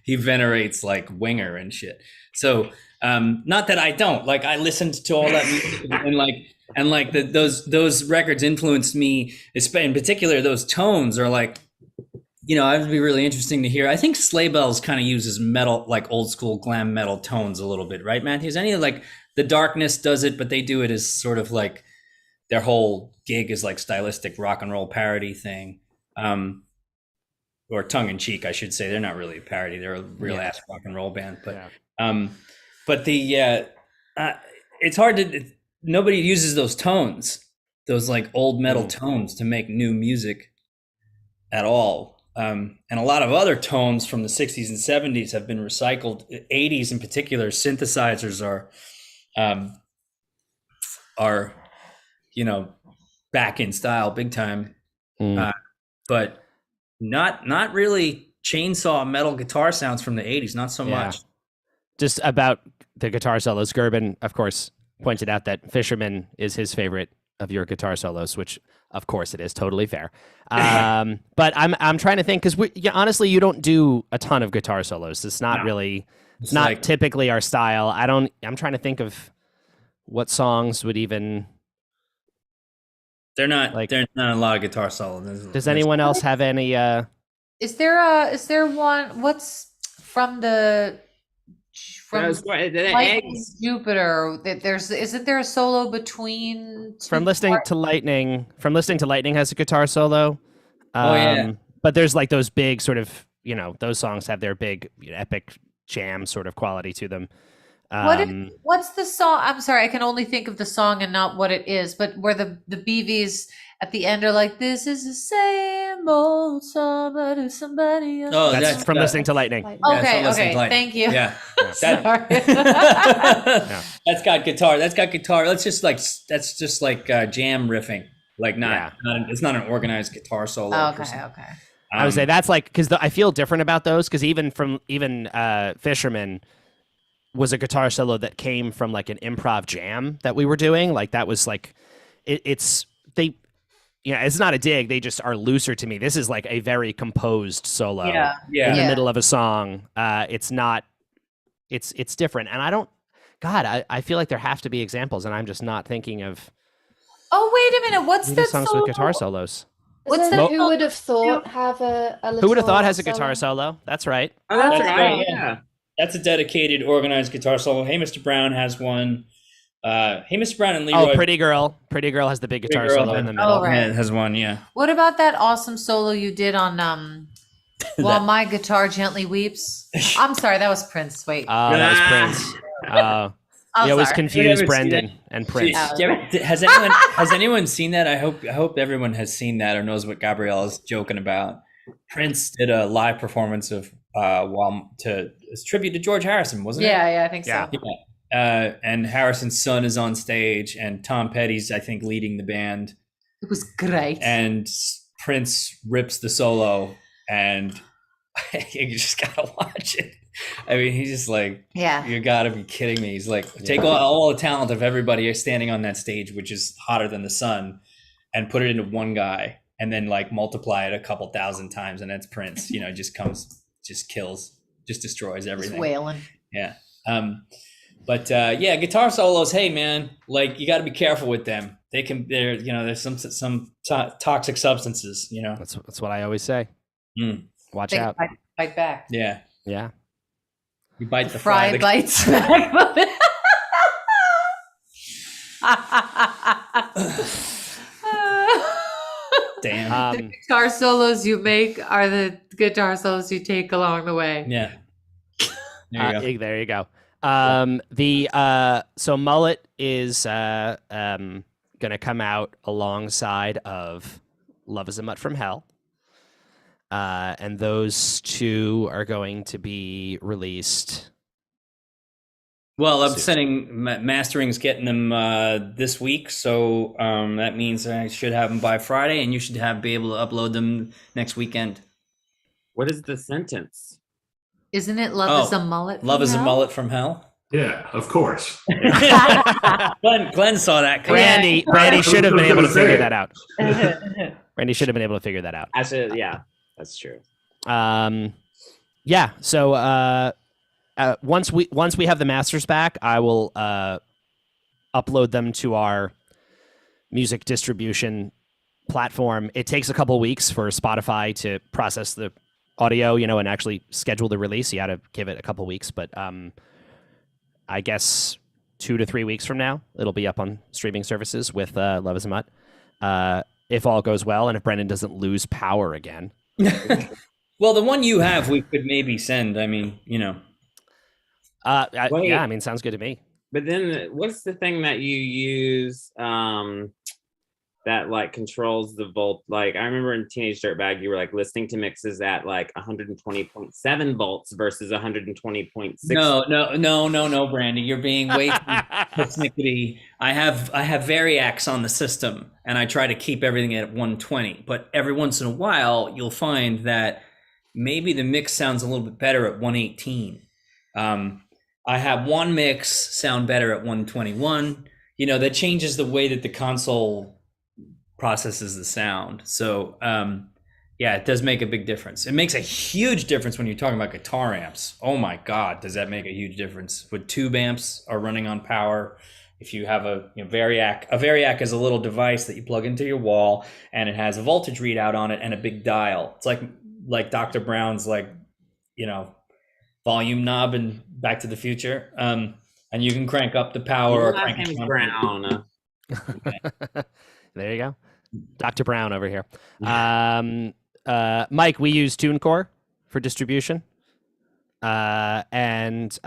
he venerates like Winger and shit. So. Not that I don't like. I listened to all that music and those records influenced me. In particular, those tones are like, you know, it would be really interesting to hear. I think Sleigh Bells kind of uses metal, like old school glam metal tones a little bit, right, Matthews? Any like The Darkness does it, but they do it as sort of like their whole gig is like stylistic rock and roll parody thing, or tongue in cheek, I should say. They're not really a parody; they're a real ass rock and roll band, but. Yeah. But it's hard to. Nobody uses those tones, those like old metal tones, to make new music at all. And a lot of other tones from the 60s and 70s have been recycled. 80s in particular, synthesizers are you know, back in style big time, but not really chainsaw metal guitar sounds from the 80s. Not so much. Just about the guitar solos, Gerben, of course, pointed out that Fisherman is his favorite of your guitar solos, which, of course, it is totally fair. But I'm trying to think because honestly, you don't do a ton of guitar solos. It's not really, it's not like, typically our style. I'm trying to think of what songs would even. There's not a lot of guitar solos. Does anyone else have any? Is there one? What's from the? From Jupiter, isn't there a solo between from listening to Lightning has a guitar solo. But there's like those big sort of, you know, those songs have their big epic jam sort of quality to them. What's the song? I'm sorry, I can only think of the song and not what it is, but where the BVs at the end are like, "This is the same old song, but it's somebody else." Oh, that's from listening to Lightning. Okay, thank you. Yeah, sorry. That's got guitar. That's just like jam riffing. Like it's not an organized guitar solo. Okay. I would say that's like because I feel different about those because even Fisherman was a guitar solo that came from like an improv jam that we were doing. Like that was like it's not a dig. They just are looser to me. This is like a very composed solo in the middle of a song. It's not. It's different, and I feel like there have to be examples, and I'm just not thinking of. Oh, wait a minute! What's that songs solo? with guitar solos? Who would have thought have a little? Who would have thought has a guitar solo? That's right. Oh, that's right. Yeah. That's a dedicated, organized guitar solo. Hey, Mr. Brown has one. Hey, Mr. Brown and Leroy. Oh, Pretty Girl has the big guitar solo in the middle. Oh, right. Yeah, has one. Yeah. What about that awesome solo you did on While My Guitar Gently Weeps? I'm sorry, that was Prince. Wait. Oh, that was Prince. You always confuse Brendan and Prince. Has anyone seen that? I hope everyone has seen that or knows what Gabrielle is joking about. Prince did a live performance of it's tribute to George Harrison, wasn't it? Yeah, I think so. Yeah. And Harrison's son is on stage, and Tom Petty's, I think, leading the band. It was great. And Prince rips the solo, and you just gotta watch it. I mean, he's just like, you gotta be kidding me. He's like, take all the talent of everybody standing on that stage, which is hotter than the sun, and put it into one guy, and then like multiply it a couple thousand times, and that's Prince. You know, just kills, just destroys everything. Just wailing. Yeah. But guitar solos. Hey, man, like you got to be careful with them. There's some toxic substances. You know, that's what I always say. Watch out. Bite back. Yeah. You bite the fry bites back. Damn. The guitar solos you make are the guitar solos you take along the way. Yeah. There you go. So Mullet is gonna come out alongside of Love Is a Mutt from Hell. And those two are going to be released Well, I'm soon. sending mastering's getting them this week, so that means I should have them by Friday, and you should be able to upload them next weekend. What is the sentence? Isn't it Love is a Mullet? Love is a Hell? Mullet from Hell. Yeah, of course. Glenn saw that. Brandy should have been able to figure that out. Brandy should have been able to figure that out. Yeah, that's true. Yeah. So once we have the masters back, I will upload them to our music distribution platform. It takes a couple weeks for Spotify to process the audio, and actually schedule the release. You got to give it a couple weeks, but I guess 2 to 3 weeks from now, it'll be up on streaming services with Love is a Mutt. If all goes well, and if Brendan doesn't lose power again. Well, the one you have, we could maybe send. I mean, yeah, I mean, sounds good to me. But then what's the thing that you use that like controls the volt? Like I remember in Teenage Dirtbag, you were like listening to mixes at like 120.7 volts versus 120.6. No, Brandy, you're being way too persnickety. I have Variacs on the system, and I try to keep everything at 120. But every once in a while, you'll find that maybe the mix sounds a little bit better at 118. I have one mix sound better at 121. That changes the way that the console processes the sound. So yeah, it does make a big difference. It makes a huge difference when you're talking about guitar amps. Oh my God, does that make a huge difference? When tube amps are running on power, if you have a Variac is a little device that you plug into your wall, and it has a voltage readout on it and a big dial. It's like Dr. Brown's volume knob in Back to the Future. And you can crank up the power or crank it down. Brown. There you go. Dr. Brown over here. Mike, we use TuneCore for distribution. And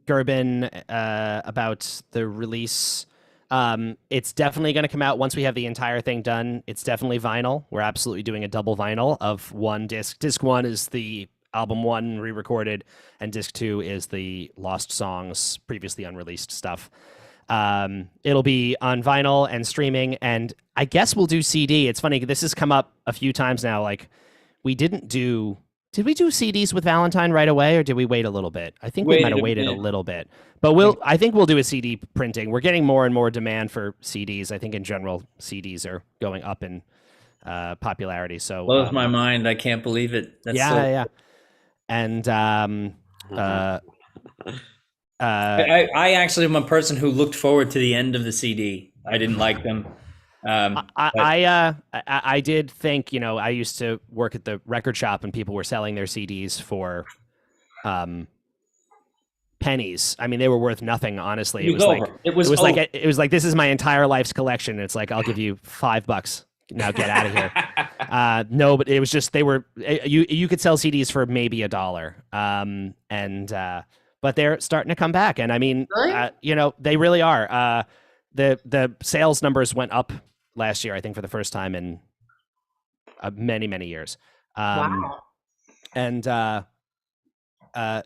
Gerben, about the release, it's definitely going to come out once we have the entire thing done. It's definitely vinyl. We're absolutely doing a double vinyl of one disc. Disc 1 is the album 1 re-recorded, and disc 2 is the lost songs, previously unreleased stuff. It'll be on vinyl and streaming, and I guess we'll do CD. It's funny, this has come up a few times now. Like, did we do CDs with Valentine right away, or did we wait a little bit? I think we might have waited a little bit, but I think we'll do a CD printing. We're getting more and more demand for CDs. I think in general, CDs are going up in popularity. So blows my mind. I can't believe it. Yeah. And I actually am a person who looked forward to the end of the CD. I didn't like them. I did think, I used to work at the record shop, and people were selling their CDs for pennies. I mean, they were worth nothing, honestly. It was like this is my entire life's collection. It's like, I'll give you $5. Now get out of here. No, but it was just, they were, you could sell CDs for maybe $1. But they're starting to come back. And I mean, really? They really are. The sales numbers went up last year, I think, for the first time in many, many years. Wow. it And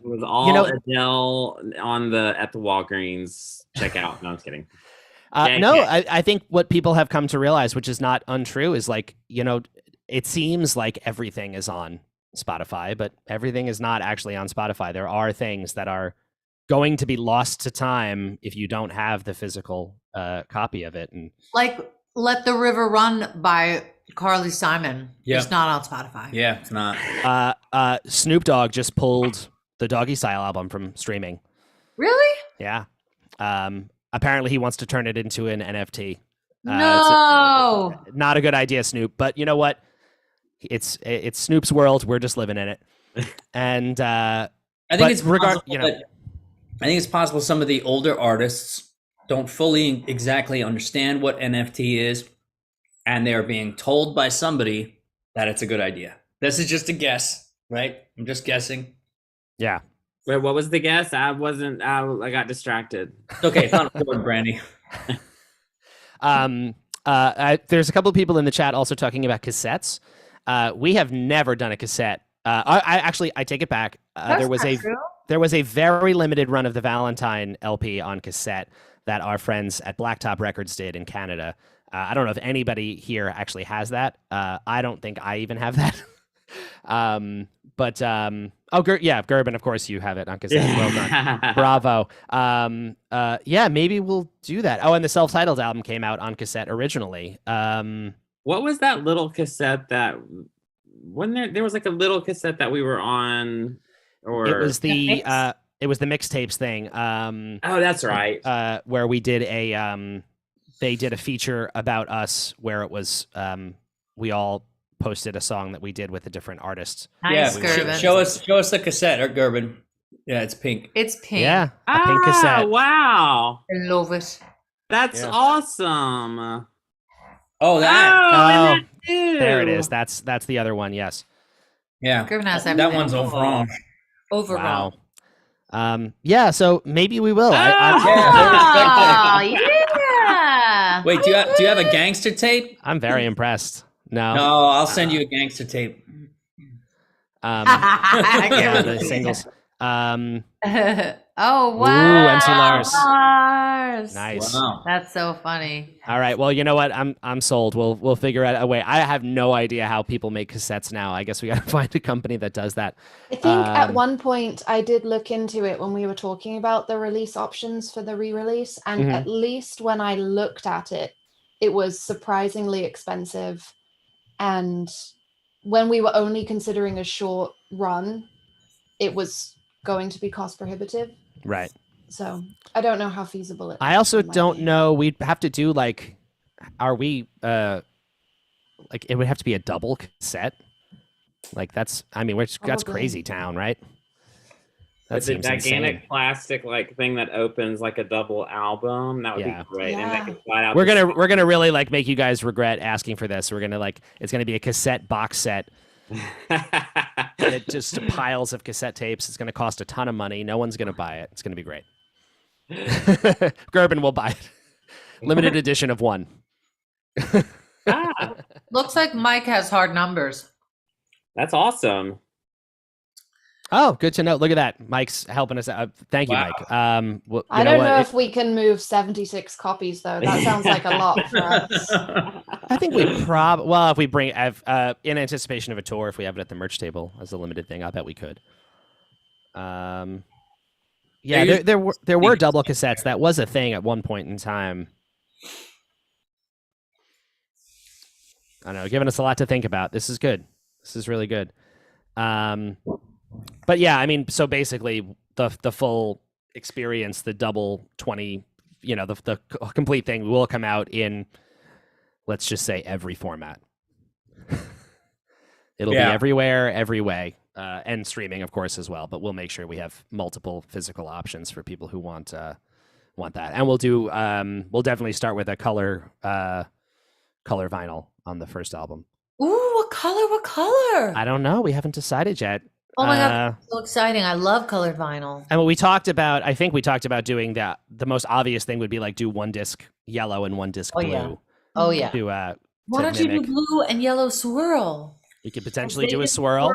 was all Adele at the Walgreens checkout. No, I'm kidding. I think what people have come to realize, which is not untrue, is like, it seems like everything is on Spotify, but everything is not actually on Spotify. There are things that are going to be lost to time if you don't have the physical copy of it. And like Let the River Run by Carly Simon. Yeah. It's not on Spotify. Yeah, it's not. Snoop Dogg just pulled the Doggy Style album from streaming. Really? Yeah. Apparently he wants to turn it into an NFT. No. It's not a good idea, Snoop. But you know what? It's Snoop's world. We're just living in it. And I think it's possible some of the older artists don't fully exactly understand what NFT is, and they're being told by somebody that it's a good idea. This is just a guess, right? I'm just guessing. Yeah. Wait, what was the guess? I got distracted. Okay, it's not important, Brandy. There's a couple of people in the chat also talking about cassettes. We have never done a cassette. I take it back. There was there was a very limited run of the Valentine LP on cassette that our friends at Blacktop Records did in Canada. I don't know if anybody here actually has that. I don't think I even have that. Gerben, of course you have it on cassette. Well done. Bravo. Maybe we'll do that. Oh, and the self-titled album came out on cassette originally. What was that little cassette that there was like a little cassette that we were on, or it was the mixtapes thing. Oh, that's right. Where we did they did a feature about us where it was we all posted a song that we did with a different artist. Nice, Gerben. Show us the cassette, or Gerben. Yeah, it's pink. It's pink. Yeah, a pink cassette. Wow. I love it. That's awesome. Oh, that. There it is. That's the other one. Yes. Yeah. Gerben has that one's Orange. Overall. Wow. So maybe we will. Yeah. Wait, do you have a gangster tape? I'm very impressed. No, I'll send you a gangster tape. The singles. Oh wow! Ooh, MC Lars. Lars. Nice. Wow. That's so funny. All right. Well, you know what? I'm sold. We'll figure out a way. I have no idea how people make cassettes now. I guess we got to find a company that does that. I think at one point I did look into it when we were talking about the release options for the re-release, and at least when I looked at it, it was surprisingly expensive. And when we were only considering a short run, it was going to be cost prohibitive. Right. So I don't know how feasible it is. I also don't know. We'd have to do like, are we like it would have to be a double cassette? Like that's crazy town, right? That With the seems gigantic insane. plastic like thing that opens like a double album, that would be great. Yeah. And they could slide out. We're gonna really like make you guys regret asking for this. We're gonna it's gonna be a cassette box set. It just piles of cassette tapes. It's gonna cost a ton of money. No one's gonna buy it. It's gonna be great. Gerben will buy it. Limited edition of one. Looks like Mike has hard numbers. That's awesome. Oh, good to know. Look at that. Mike's helping us out. Thank you, Mike. I don't know if we can move 76 copies though. That sounds like a lot for us. I think we if we bring in anticipation of a tour, if we have it at the merch table as a limited thing, I bet we could. There were double cassettes. That was a thing at one point in time. I don't know, giving us a lot to think about. This is good. This is really good. But yeah, I mean, so basically the full experience, the double 20, the complete thing will come out in, let's just say, every format. It'll be everywhere, every way, and streaming, of course, as well. But we'll make sure we have multiple physical options for people who want that. And we'll do. We'll definitely start with a color vinyl on the first album. Ooh, what color? What color? I don't know. We haven't decided yet. Oh my god, so exciting. I love colored vinyl. And what we talked about, I think we talked about doing that. The most obvious thing would be like do one disc yellow and one disc blue. Oh yeah. Why don't you do blue and yellow swirl? You could potentially do a swirl.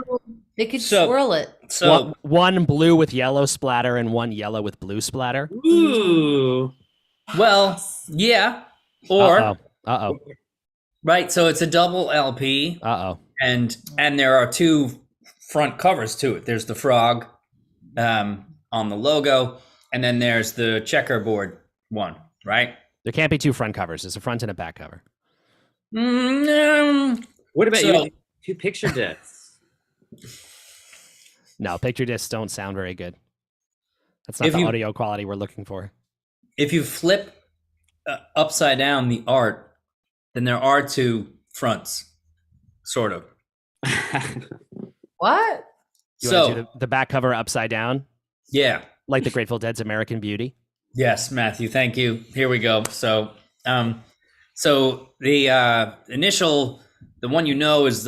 They could swirl it. So one blue with yellow splatter and one yellow with blue splatter. Ooh. Well, yeah. Or Uh-oh. Right, so it's a double LP. And there are two front covers to it. There's the frog on the logo, and then there's the checkerboard one, right? There can't be two front covers. There's a front and a back cover. What about you? Two picture discs. No, picture discs don't sound very good. That's not the audio quality we're looking for. If you flip upside down the art, then there are two fronts, sort of. What? You want to do the back cover upside down? Yeah. Like the Grateful Dead's American Beauty? Yes, Matthew, thank you. Here we go. So the initial, the one is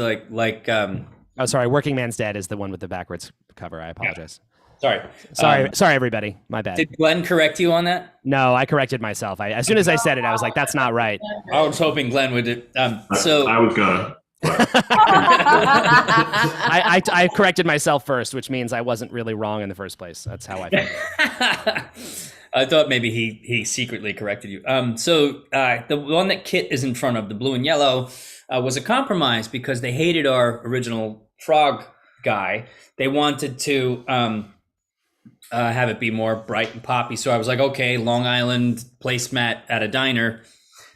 sorry, Working Man's Dead is the one with the backwards cover. I apologize. Sorry, everybody. My bad. Did Glenn correct you on that? No, I corrected myself. As soon as I said it, I was like, that's not right. I was hoping Glenn would. I was gonna. I corrected myself first, which means I wasn't really wrong in the first place. That's how I felt. I thought maybe he secretly corrected you. So the one that Kit is in front of, the blue and yellow, was a compromise because they hated our original frog guy. They wanted to have it be more bright and poppy. So I was like, okay, Long Island placemat at a diner.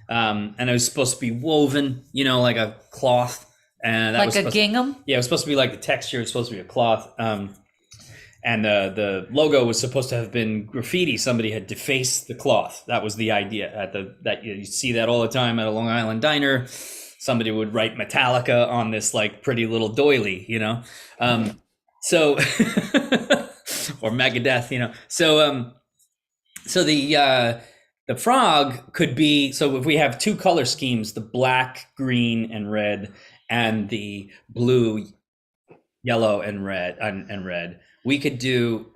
And it was supposed to be woven, like a cloth. And that like a gingham? Yeah, it was supposed to be like the texture. It was supposed to be a cloth. And the logo was supposed to have been graffiti. Somebody had defaced the cloth. That was the idea. You see that all the time at a Long Island diner. Somebody would write Metallica on this like pretty little doily, So or Megadeth, So the frog could be, so if we have two color schemes, the black, green, and red, and the blue, yellow, and red, we could do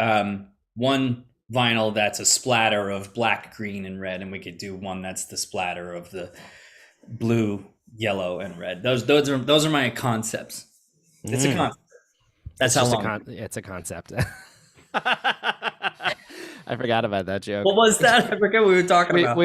one vinyl that's a splatter of black, green, and red, and we could do one that's the splatter of the blue, yellow, and red. Those are my concepts. It's a concept. That's how long. It's a concept. I forgot about that joke. What was that? I forget what we were talking about.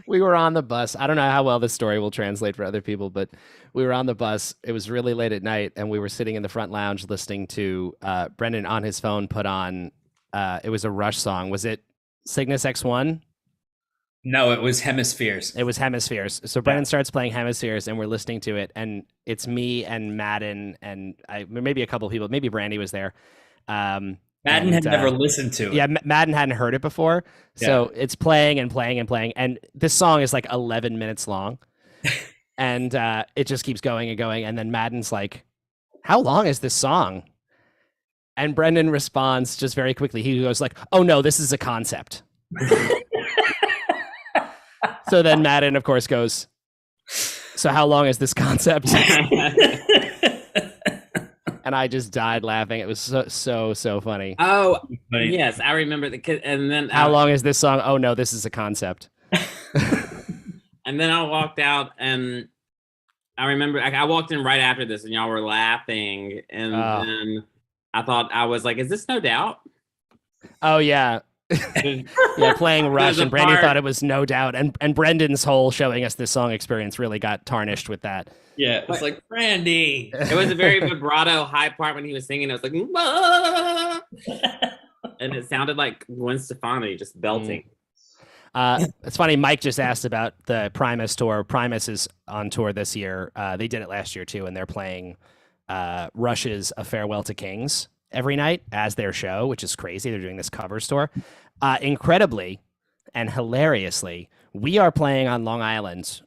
We were on the bus. I don't know how well this story will translate for other people, but we were on the bus. It was really late at night, and we were sitting in the front lounge listening to Brendan on his phone put on, it was a Rush song. Was it Cygnus X1? No, it was Hemispheres. It was Hemispheres. So Brendan starts playing Hemispheres, and we're listening to it, and it's me and Madden and maybe a couple of people. Maybe Brandy was there. Madden had never listened to it. Yeah, Madden hadn't heard it before. So it's playing and playing and playing. And this song is like 11 minutes long. And it just keeps going and going. And then Madden's like, how long is this song? And Brendan responds just very quickly. He goes like, oh no, this is a concept. So then Madden, of course, goes, so how long is this concept? And I just died laughing. It was so funny. Oh, yes. I remember the kid. And then how long is this song? Oh no, this is a concept. And then I walked out, and I remember I walked in right after this, and y'all were laughing. And then I thought, I was like, is this No Doubt? Oh yeah. Yeah, playing Rush, and Brandy thought it was No Doubt, and Brendan's whole showing us this song experience really got tarnished with that. Yeah, it's like Brandy. It was a very vibrato high part when he was singing. It was like, whoa! And it sounded like Gwen Stefani just belting. It's funny. Mike just asked about the Primus tour. Primus is on tour this year. They did it last year too, and they're playing Rush's "A Farewell to Kings" every night as their show, which is crazy. They're doing this covers tour. Incredibly and hilariously, we are playing on Long Island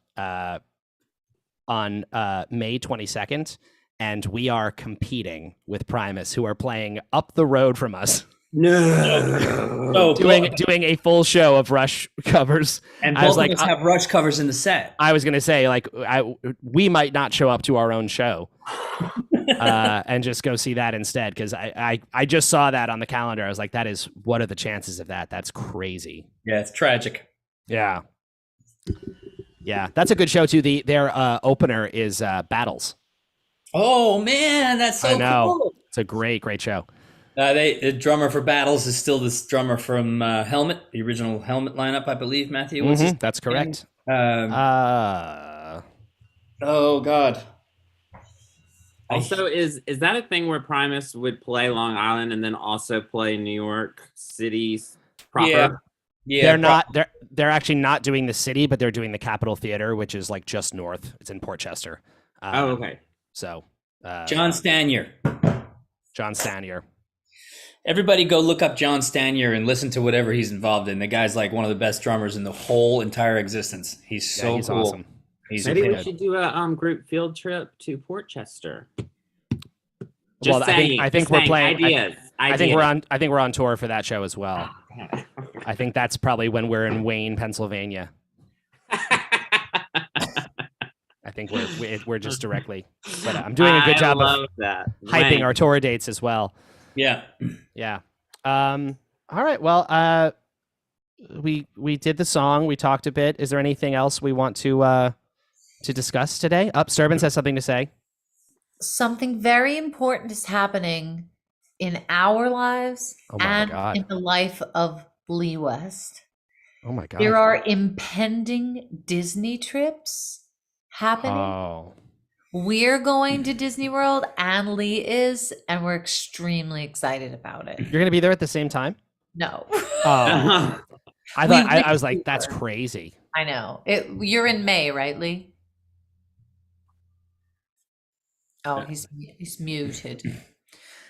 on May 22nd, and we are competing with Primus, who are playing up the road from us. No, doing a full show of Rush covers, and both of us have Rush covers in the set. I was gonna say, like, we might not show up to our own show, and just go see that instead, because I just saw that on the calendar. I was like, what are the chances of that? That's crazy. Yeah, it's tragic. Yeah, that's a good show too. Their opener is Battles. Oh man, that's so cool. It's a great show. The drummer for Battles is still this drummer from Helmet, the original Helmet lineup, I believe. Matthew, what's his that's correct. Oh God. Also, is that a thing where Primus would play Long Island and then also play New York City proper? Yeah. They're actually not doing the city, but they're doing the Capitol Theater, which is like just north. It's in Port Chester. Okay. So John Stanier. Everybody go look up John Stanier and listen to whatever he's involved in. The guy's like one of the best drummers in the whole entire existence. He's he's cool. Awesome. Maybe we should do a group field trip to Port Chester. I think we're playing ideas. I think we're on tour for that show as well. I think that's probably when we're in Wayne, Pennsylvania. I think we're just directly. But I'm doing a good job of hyping our tour dates as well. Yeah. All right. Well, we did the song. We talked a bit. Is there anything else we want to to discuss today? Sturbans has something to say. Something very important is happening in our lives Oh my and God. in the life of Lee West. Oh my God. There are impending Disney trips happening. Oh. We're going to Disney World, and Lee is, and we're extremely excited about it. You're going to be there at the same time? No. Oh. I thought I was like, that's crazy. I know. You're in May, right, Lee? Oh, he's muted.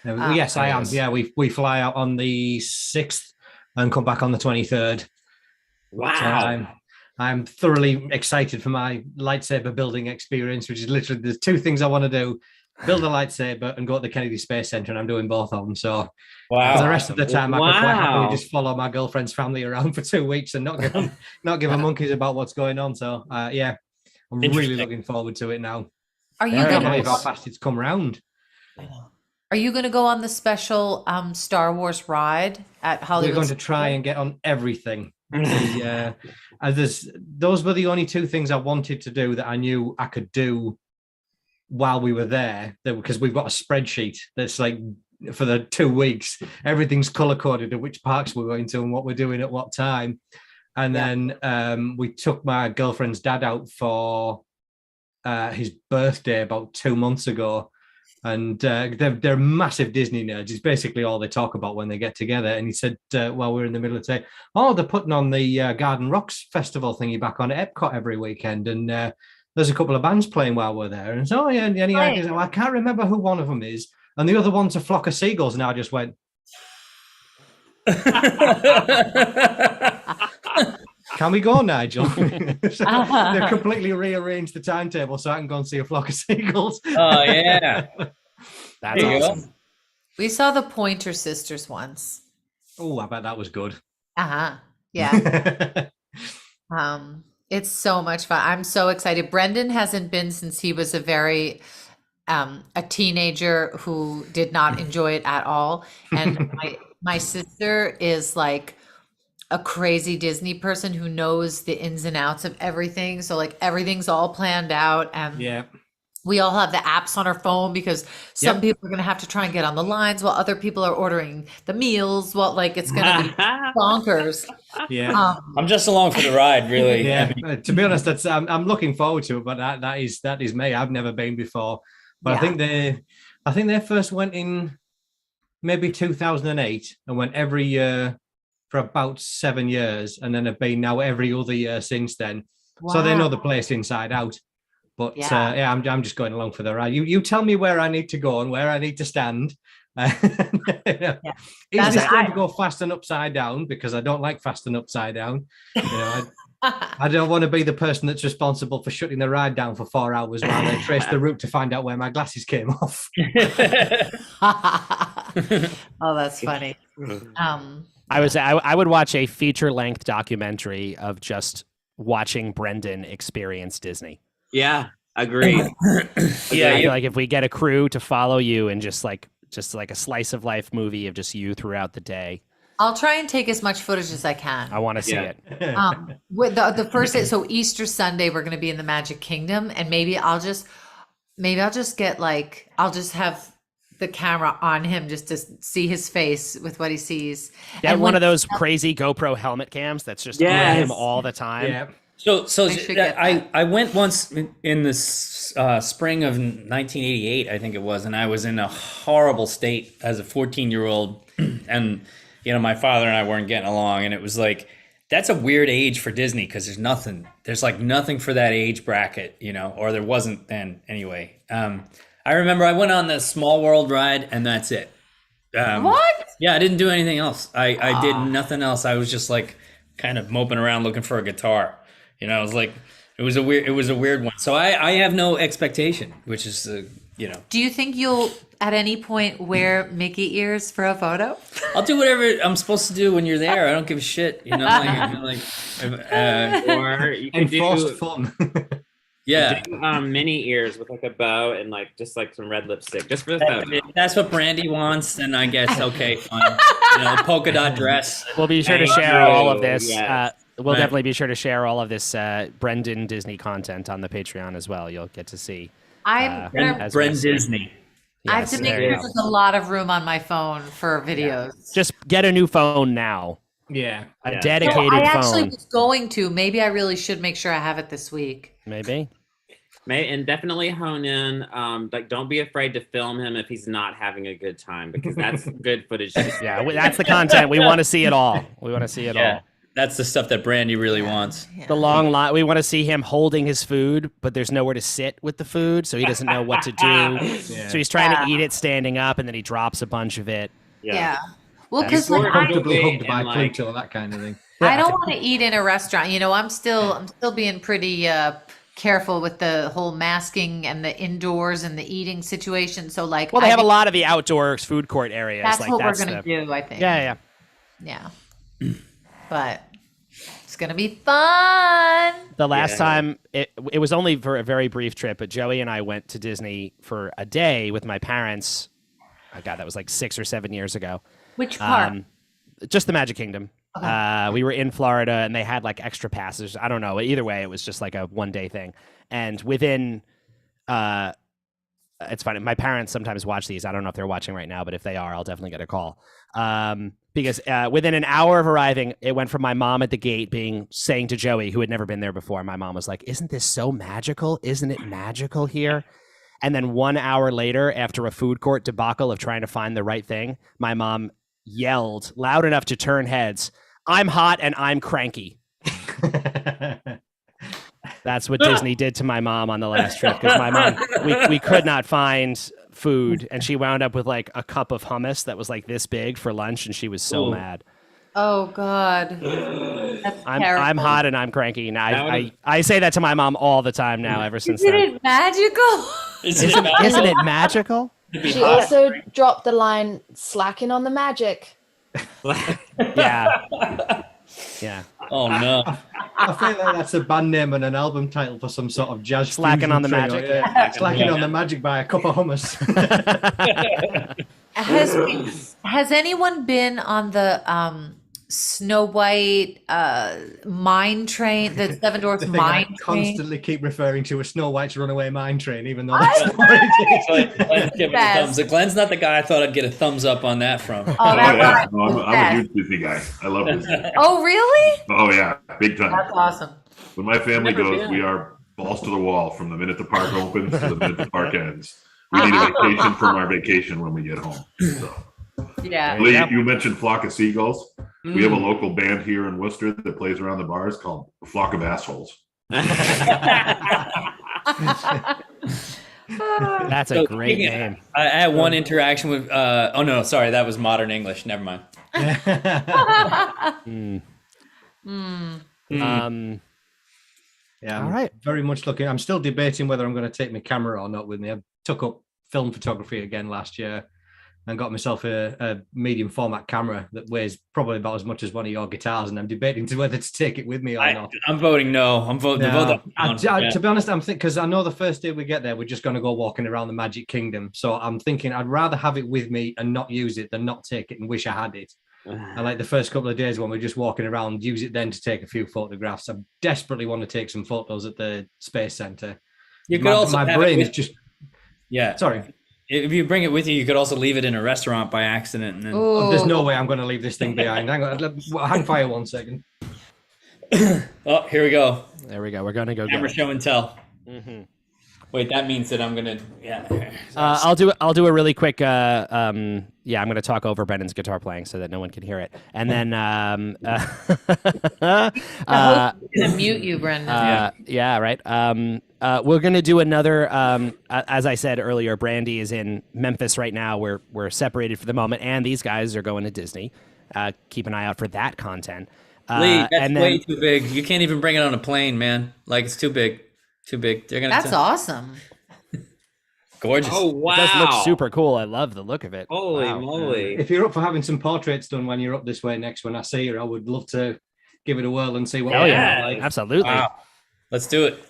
Yes, I am. Yeah, we fly out on the 6th and come back on the 23rd. Wow. So I'm thoroughly excited for my lightsaber building experience, which is literally there's two things I want to do: build a lightsaber and go to the Kennedy Space Center, and I'm doing both of them. So for the rest of the time, I could quite happily just follow my girlfriend's family around for 2 weeks and not give a monkeys about what's going on. So yeah, I'm really looking forward to it now. Are you I can't gonna believe how fast it's come round. Are you going to go on the special Star Wars ride at Hollywood? We're going to try and get on everything. Those were the only two things I wanted to do that I knew I could do while we were there, because we've got a spreadsheet that's like for the 2 weeks, everything's color coded of which parks we're going to and what we're doing at what time. And then we took my girlfriend's dad out for his birthday about 2 months ago. And they're massive Disney nerds. It's basically all they talk about when they get together. And he said, while we're in the middle of saying, "Oh, they're putting on the Garden Rocks festival thingy back on at Epcot every weekend, and there's a couple of bands playing while we're there." And so, yeah, and any ideas? I can't remember who one of them is, and the other one's a flock of seagulls. And I just went, "Can we go, Nigel?" They've completely rearranged the timetable so I can go and see a flock of seagulls. Oh yeah, that's awesome. We saw the Pointer Sisters once. Oh, I bet that was good. Yeah. It's so much fun. I'm so excited. Brendan hasn't been since he was a teenager who did not enjoy it at all. And my sister is like a crazy Disney person who knows the ins and outs of everything. So like everything's all planned out, and we all have the apps on our phone because some people are going to have to try and get on the lines while other people are ordering the meals. Well, like it's going to be bonkers. Yeah. I'm just along for the ride, really. Yeah. To be honest, that's I'm looking forward to it, but that is me. I've never been before, but I think they first went in maybe 2008 and went every year for about 7 years, and then have been now every other year since then. Wow. So they know the place inside out. But I'm just going along for the ride. You tell me where I need to go and where I need to stand. Is this going to go fast and upside down? Because I don't like fast and upside down. I don't want to be the person that's responsible for shutting the ride down for 4 hours while they trace the route to find out where my glasses came off. Oh, that's funny. I would watch a feature-length documentary of just watching Brendan experience Disney. Yeah, agreed. I feel like if we get a crew to follow you and just like a slice of life movie of just you throughout the day. I'll try and take as much footage as I can. I want to see it. With the first day, so Easter Sunday, we're going to be in the Magic Kingdom, and maybe I'll just get I'll just have the camera on him just to see his face with what he sees. And one of those crazy GoPro helmet cams that's just on him all the time. Yeah. So I went once in the spring of 1988, I think it was, and I was in a horrible state as a 14-year-old, and my father and I weren't getting along, and it was like, that's a weird age for Disney because there's like nothing for that age bracket, or there wasn't then anyway. I remember I went on the Small World ride, and that's it. What? Yeah, I didn't do anything else. I did nothing else. I was just like kind of moping around looking for a guitar. I was like, it was a weird one. So I have no expectation, which is Do you think you'll at any point wear Mickey ears for a photo? I'll do whatever I'm supposed to do when you're there. I don't give a shit. Or you can do fun. Yeah, mini ears with like a bow and just some red lipstick, just for the photo. That's what Brandy wants, then I guess okay, fine. Polka dot dress. We'll be sure to share all of this we'll Right. definitely be sure to share all of this Brendan Disney content on the Patreon as well. You'll get to see. I'm gonna, as Bren well, so- Disney. I have Yes, to make there sure you go. there's a lot of room on my phone for videos. Just get a new phone now. Yeah. A Yeah. dedicated I actually phone. was going to. Maybe I really should make sure I have it this week. Maybe. And definitely hone in. Like, don't be afraid to film him if he's not having a good time, because that's good footage. Yeah, that's the content. We want to see it all. We want to see it all. That's the stuff that Brandy really wants. The long line. We want to see him holding his food, but there's nowhere to sit with the food, so he doesn't know what to do. Yeah. So he's trying to eat it standing up, and then he drops a bunch of it. Yeah. Well, That's because like Comfortably hugged and, by like- Pluto, that kind of thing. I don't want to eat in a restaurant. You know, I'm still being pretty careful with the whole masking and the indoors and the eating situation. So like, Well, they I have a think lot of the outdoor food court areas. That's like what that's we're gonna do. I think. Yeah. Yeah. But it's gonna be fun. The last Yeah. time it was only for a very brief trip, but Joey and I went to Disney for a day with my parents. Oh God, that was like 6 or 7 years ago. Which part? Just the Magic Kingdom. Okay. We were in Florida and they had like extra passes. I don't know. Either way, it was just like a 1-day thing. And within, it's funny. My parents sometimes watch these. I don't know if they're watching right now, but if they are, I'll definitely get a call. Because within an hour of arriving, it went from my mom at the gate saying to Joey, who had never been there before, my mom was like, "Isn't this so magical? Isn't it magical here?" And then 1 hour later, after a food court debacle of trying to find the right thing, my mom yelled loud enough to turn heads, "I'm hot and I'm cranky." That's what Disney did to my mom on the last trip, because my mom, we could not find food, and she wound up with like a cup of hummus that was like this big for lunch, and she was so mad. Oh God. That's I'm terrible. hot and I'm cranky. And I say that to my mom all the time now, ever since Isn't then. it magical? Isn't it magical? She also dropped the line slacking on the magic. Yeah. Yeah. Oh no. I feel like that's a band name and an album title for some sort of jazz. Slacking fusion on the trio, magic. yeah. Slacking on the magic by a cup of hummus. Has anyone been on the Snow White mine train, the Seven Dwarfs The thing I mine train? constantly keep referring to as Snow White's Runaway Mine Train, even though that's not what it is. Glenn's giving a thumbs up. Glenn's not the guy I thought I'd get a thumbs up on that from. Oh, Oh, that's yeah. right. No, I'm a huge Disney guy. I love Disney. Oh, really? Oh, yeah. Big time. That's awesome. When my family Never goes, been. we are balls to the wall from the minute the park opens to the minute the park ends. We need a vacation from our vacation when we get home. So. Yeah. Lee, you mentioned Flock of Seagulls. We have a local band here in Worcester that plays around the bars called Flock of Assholes. That's a So, great speaking of- name. I had one interaction with. Oh no, sorry, that was modern English. Never mind. Yeah, All I'm right. very much looking. I'm still debating whether I'm going to take my camera or not with me. I took up film photography again last year and got myself a medium format camera that weighs probably about as much as one of your guitars, and I'm debating to whether to take it with me or not. I'm voting no. I'm voting. No, Yeah. to be honest, I'm thinking, because I know the first day we get there, we're just going to go walking around the Magic Kingdom. So I'm thinking I'd rather have it with me and not use it than not take it and wish I had it. I like the first couple of days when we're just walking around, use it then to take a few photographs. I desperately want to take some photos at the Space Center. You could My, also my have brain it is with- just Yeah. sorry. If you bring it with you, you could also leave it in a restaurant by accident. And then, Oh, there's Ooh. no way I'm going to leave this thing behind. Hang on, hang fire 1 second. oh, here we go. There we go. We're gonna go Camera get it. show and tell. Mhm. Wait, that means that I'm gonna. Yeah. I'll do a really quick. I'm going to talk over Brendan's guitar playing so that no one can hear it, and then The host is gonna mute you, Brendan. yeah, right. We're going to do another. As I said earlier, Brandy is in Memphis right now. We're separated for the moment, and these guys are going to Disney. Keep an eye out for that content. Lee, that's and then, way too big. You can't even bring it on a plane, man. Like it's too big. Too big. They're gonna. That's awesome. Gorgeous. Oh wow! It does look super cool. I love the look of it. Holy Wow. moly! If you're up for having some portraits done when you're up this way next, when I see you, I would love to give it a whirl and see what. Oh we yeah, look like. absolutely. Let's do it.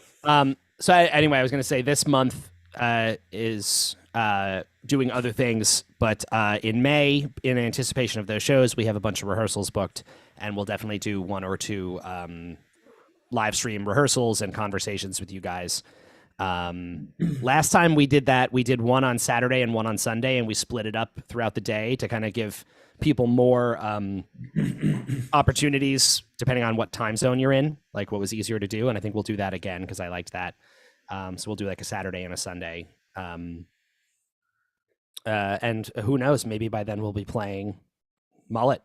Anyway, I was going to say this month is doing other things. But in May, in anticipation of those shows, we have a bunch of rehearsals booked, and we'll definitely do 1 or 2 live stream rehearsals and conversations with you guys. Last time we did that, we did one on Saturday and one on Sunday, and we split it up throughout the day to kind of give people more opportunities depending on what time zone you're in, like what was easier to do. And I think we'll do that again because I liked that. So we'll do like a Saturday and a Sunday. And who knows, maybe by then we'll be playing Mullet.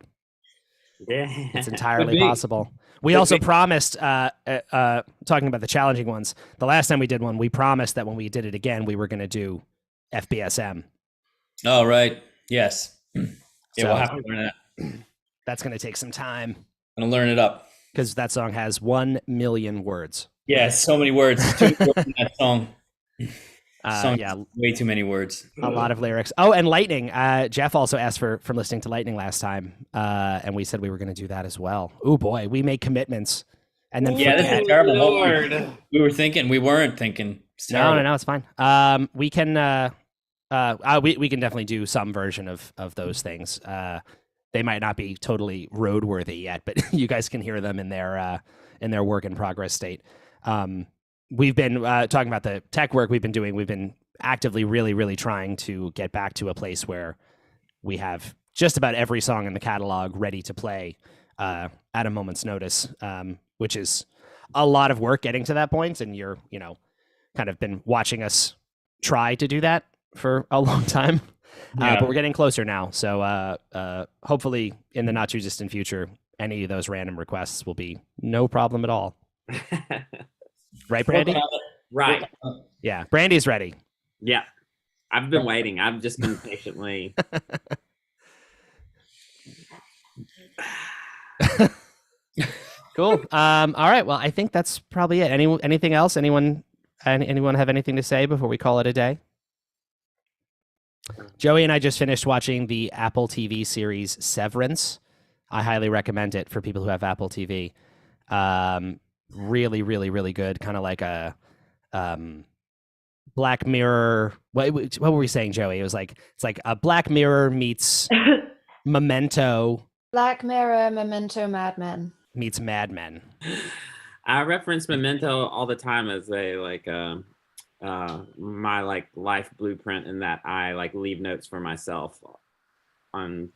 Yeah. It's entirely possible. We also promised, talking about the challenging ones, the last time we did one, we promised that when we did it again, we were going to do FBSM. Oh, right. Yes. Yeah, So we'll have to learn that. That's going to take some time. I'm going to learn it up. Because that song has 1 million words. Yeah, so many words. Too many words in that song. Yeah, way too many words. a lot of lyrics. Oh, and Lightning. Jeff also asked for listening to Lightning last time, and we said we were going to do that as well. Oh boy, we make commitments, and then Yeah, forget. this is terrible. Lord. We were thinking. We weren't thinking. It's No, terrible. it's fine. We can we can definitely do some version of those things. They might not be totally roadworthy yet, but you guys can hear them in their work in progress state. We've been talking about the tech work we've been doing. We've been actively really trying to get back to a place where we have just about every song in the catalog ready to play at a moment's notice, which is a lot of work getting to that point. And you're, kind of been watching us try to do that for a long time. Yeah. But we're getting closer now. So hopefully in the not too distant future, any of those random requests will be no problem at all. Right, Brandy? Right. Yeah, Brandy's ready. Yeah. I've been waiting. I've just been patiently. Cool. All right. Well, I think that's probably it. Anything else? Anyone have anything to say before we call it a day? Joey and I just finished watching the Apple TV series Severance. I highly recommend it for people who have Apple TV. Really good. Kind of like a Black Mirror. What were we saying, Joey? It's like a Black Mirror meets Memento. Black Mirror, Memento, Mad Men. Meets Mad Men. I reference Memento all the time as a my life blueprint, in that I leave notes for myself and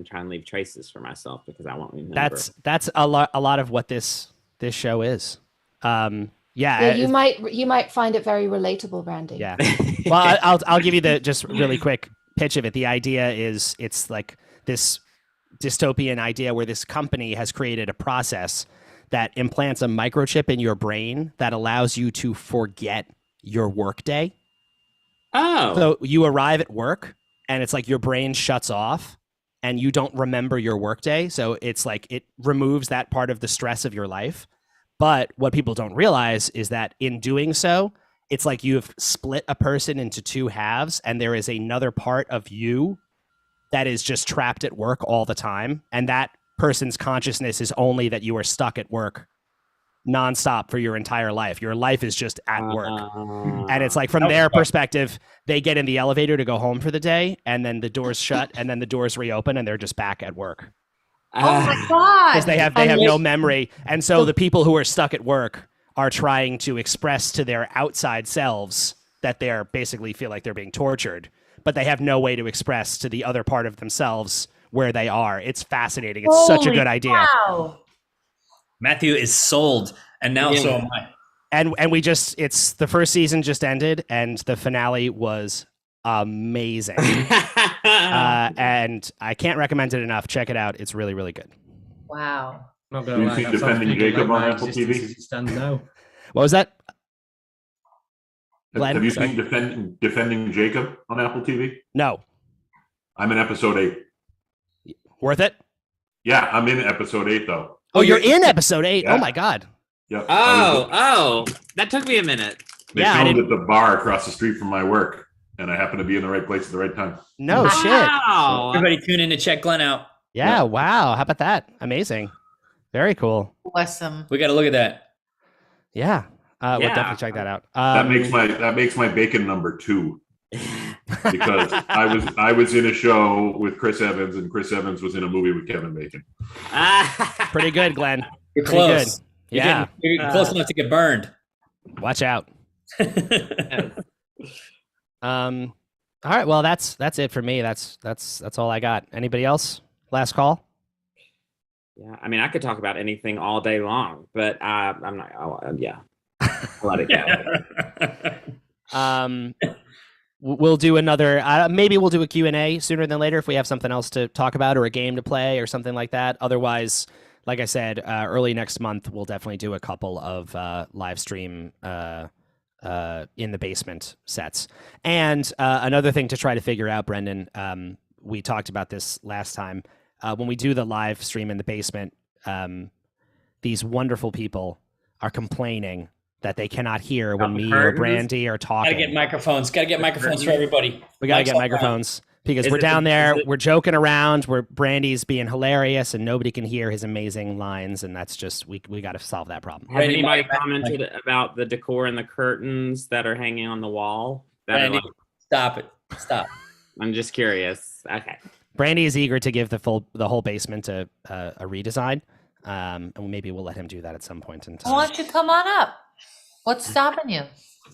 try and leave traces for myself because I won't remember. That's a lot of what this show is. Yeah, you might find it very relatable, Brandy. Yeah. Well, I'll give you the just really quick pitch of it. The idea is it's like this dystopian idea where this company has created a process that implants a microchip in your brain that allows you to forget your workday. Oh. So you arrive at work and it's like your brain shuts off and you don't remember your workday. So it's like it removes that part of the stress of your life. But what people don't realize is that in doing so, it's like you've split a person into 2 halves, and there is another part of you that is just trapped at work all the time. And that person's consciousness is only that you are stuck at work nonstop for your entire life. Your life is just at work. And it's like from their perspective, they get in the elevator to go home for the day, and then the doors shut, and then the doors reopen, and they're just back at work. Oh my God. Because they have no memory. And so the people who are stuck at work are trying to express to their outside selves that they're basically feel like they're being tortured, but they have no way to express to the other part of themselves where they are. It's fascinating. It's such a good idea. Wow. Matthew is sold, and now so am I. And it's the first season just ended, and the finale was amazing. And I can't recommend it enough. Check it out. It's really good. Wow. Not Have you gonna seen lie, that sounds Defending pretty good, Jacob like on my Apple existence TV? as it stands now. What was that? Glenn? Have you Sorry. seen Defending Jacob on Apple TV? No. I'm in episode 8. Worth it? Yeah, I'm in episode 8 though. Oh, you're in episode 8. Yeah. Oh my God. Yeah. Oh, that took me a minute. They Yeah, I filmed didn't- at the bar across the street from my work, and I happened to be in the right place at the right time. No shit. Wow. Everybody tune in to check Glenn out. Yeah. Wow. How about that? Amazing. Very cool. Awesome. We got to look at that. Yeah. We'll Yeah. definitely check that out. That makes my bacon number 2. because I was in a show with Chris Evans, and Chris Evans was in a movie with Kevin Bacon. Pretty good, Glenn. You're Pretty close. good. Yeah. You're close enough to get burned. Watch out. All right. Well, that's it for me. That's all I got. Anybody else? Last call. Yeah, I mean, I could talk about anything all day long, but I'm not. Yeah, I'll let it go. We'll do another. Maybe we'll do a Q&A sooner than later if we have something else to talk about or a game to play or something like that. Otherwise, like I said, early next month we'll definitely do a couple of live stream in the basement sets. And another thing to try to figure out, Brendan, we talked about this last time. When we do the live stream in the basement, these wonderful people are complaining that they cannot hear when me or Brandy are talking. Gotta get microphones. Gotta get microphones for everybody. We gotta get microphones because we're down there. We're joking around. Where Brandy's being hilarious and nobody can hear his amazing lines, and that's just we got to solve that problem. Has anybody commented about the decor and the curtains that are hanging on the wall? Brandy, stop it. Stop. I'm just curious. Okay. Brandy is eager to give the whole basement a redesign, and maybe we'll let him do that at some point in time. Why don't you come on up? What's stopping you?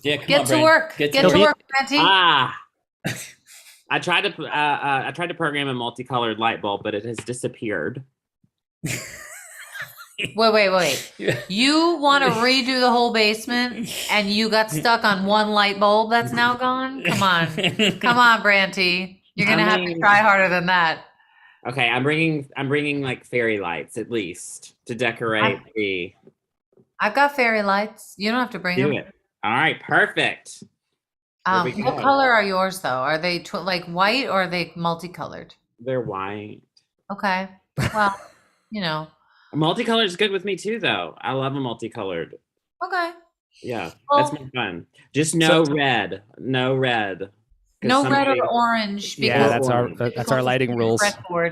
Yeah, get to work. Get to work, Brandy. I tried to program a multicolored light bulb, but it has disappeared. Wait. You want to redo the whole basement and you got stuck on one light bulb that's now gone? Come on, Brandy. You're going to have to try harder than that. Okay, I'm bringing like fairy lights at least to decorate the. I've got fairy lights. You don't have to bring them. Do it. All right, perfect. What color are yours though? Are they like white or are they multicolored? They're white. Okay. Well, multicolored is good with me too, though. I love a multicolored. Okay. Yeah, that's more fun. Just no red. No red. No red or orange. Yeah, that's our lighting rules.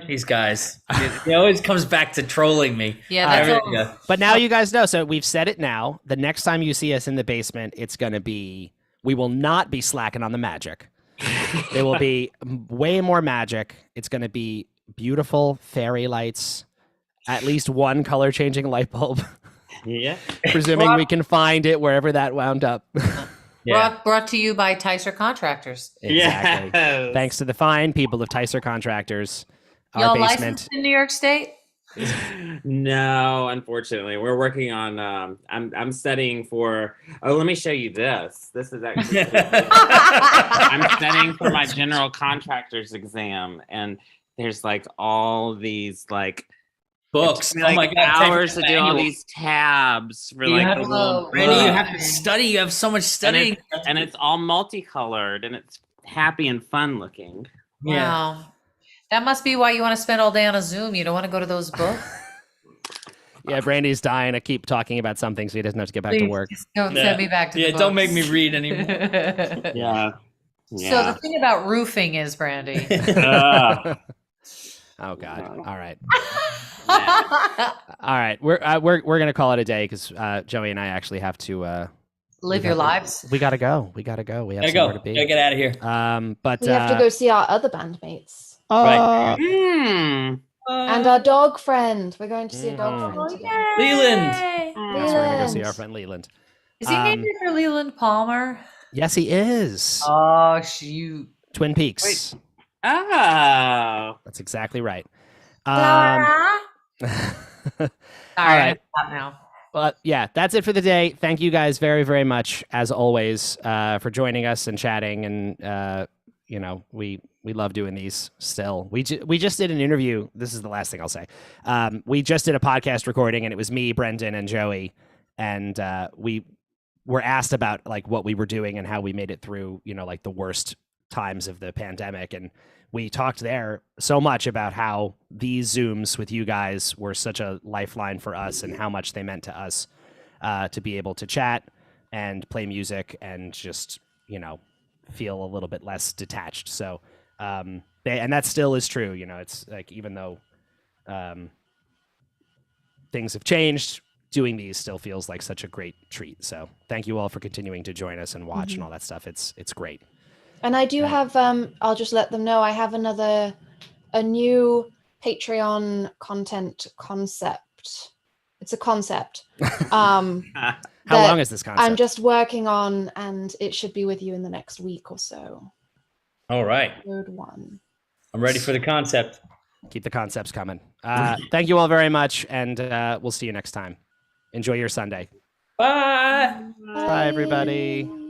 These guys. It always comes back to trolling me. Yeah, that's But now you guys know. So we've said it now. The next time you see us in the basement, it's going to be. We will not be slacking on the magic. There will be way more magic. It's going to be beautiful fairy lights, at least one color changing light bulb. Yeah. Presuming we can find it wherever that wound up. Yeah. Brought to you by Tyser Contractors. Exactly. Yes. Thanks to the fine people of Tyser Contractors. Y'all licensed in New York State? No, unfortunately, we're working on. I'm studying for. Oh, let me show you this. This is actually. I'm studying for my general contractor's exam, and there's like all these like books. Like, oh my god! Hours to do all these tabs for like. Randy, you have to study. You have so much studying, and it's all multicolored, and it's happy and fun looking. Wow. Yeah. That must be why you want to spend all day on a Zoom. You don't want to go to those books. Yeah, Brandy's dying to keep talking about something so he doesn't have to get back to work. Don't send me back to the books. Don't make me read anymore. Yeah. So the thing about roofing is, Brandy. Oh God! All right, all right. We're gonna call it a day because Joey and I actually have to live your lives. We gotta go. We have somewhere to be. Gotta get out of here. But we have to go see our other bandmates. Right. And our dog friend. We're going to see a dog friend today. Leland. Yes, we're gonna go see our friend Leland. Is he named after Leland Palmer? Yes, he is. Oh, shoot. Twin Peaks. Wait. Oh, that's exactly right. All right. Now. But yeah, that's it for the day. Thank you guys very, very much, as always, for joining us and chatting. And we love doing these. Still, we just did an interview. This is the last thing I'll say. We just did a podcast recording, and it was me, Brendan, and Joey, and we were asked about like what we were doing and how we made it through, like the worst times of the pandemic. And we talked there so much about how these Zooms with you guys were such a lifeline for us and how much they meant to us to be able to chat and play music and just, feel a little bit less detached. So, and that still is true. It's like, even though things have changed, doing these still feels like such a great treat. So thank you all for continuing to join us and watch and all that stuff. It's great. And I do have, I'll just let them know, I have a new Patreon content concept. It's a concept. How long is this concept? I'm just working on, and it should be with you in the next week or so. All right. Episode 1. I'm ready for the concept. Keep the concepts coming. Thank you all very much, and we'll see you next time. Enjoy your Sunday. Bye. Bye everybody.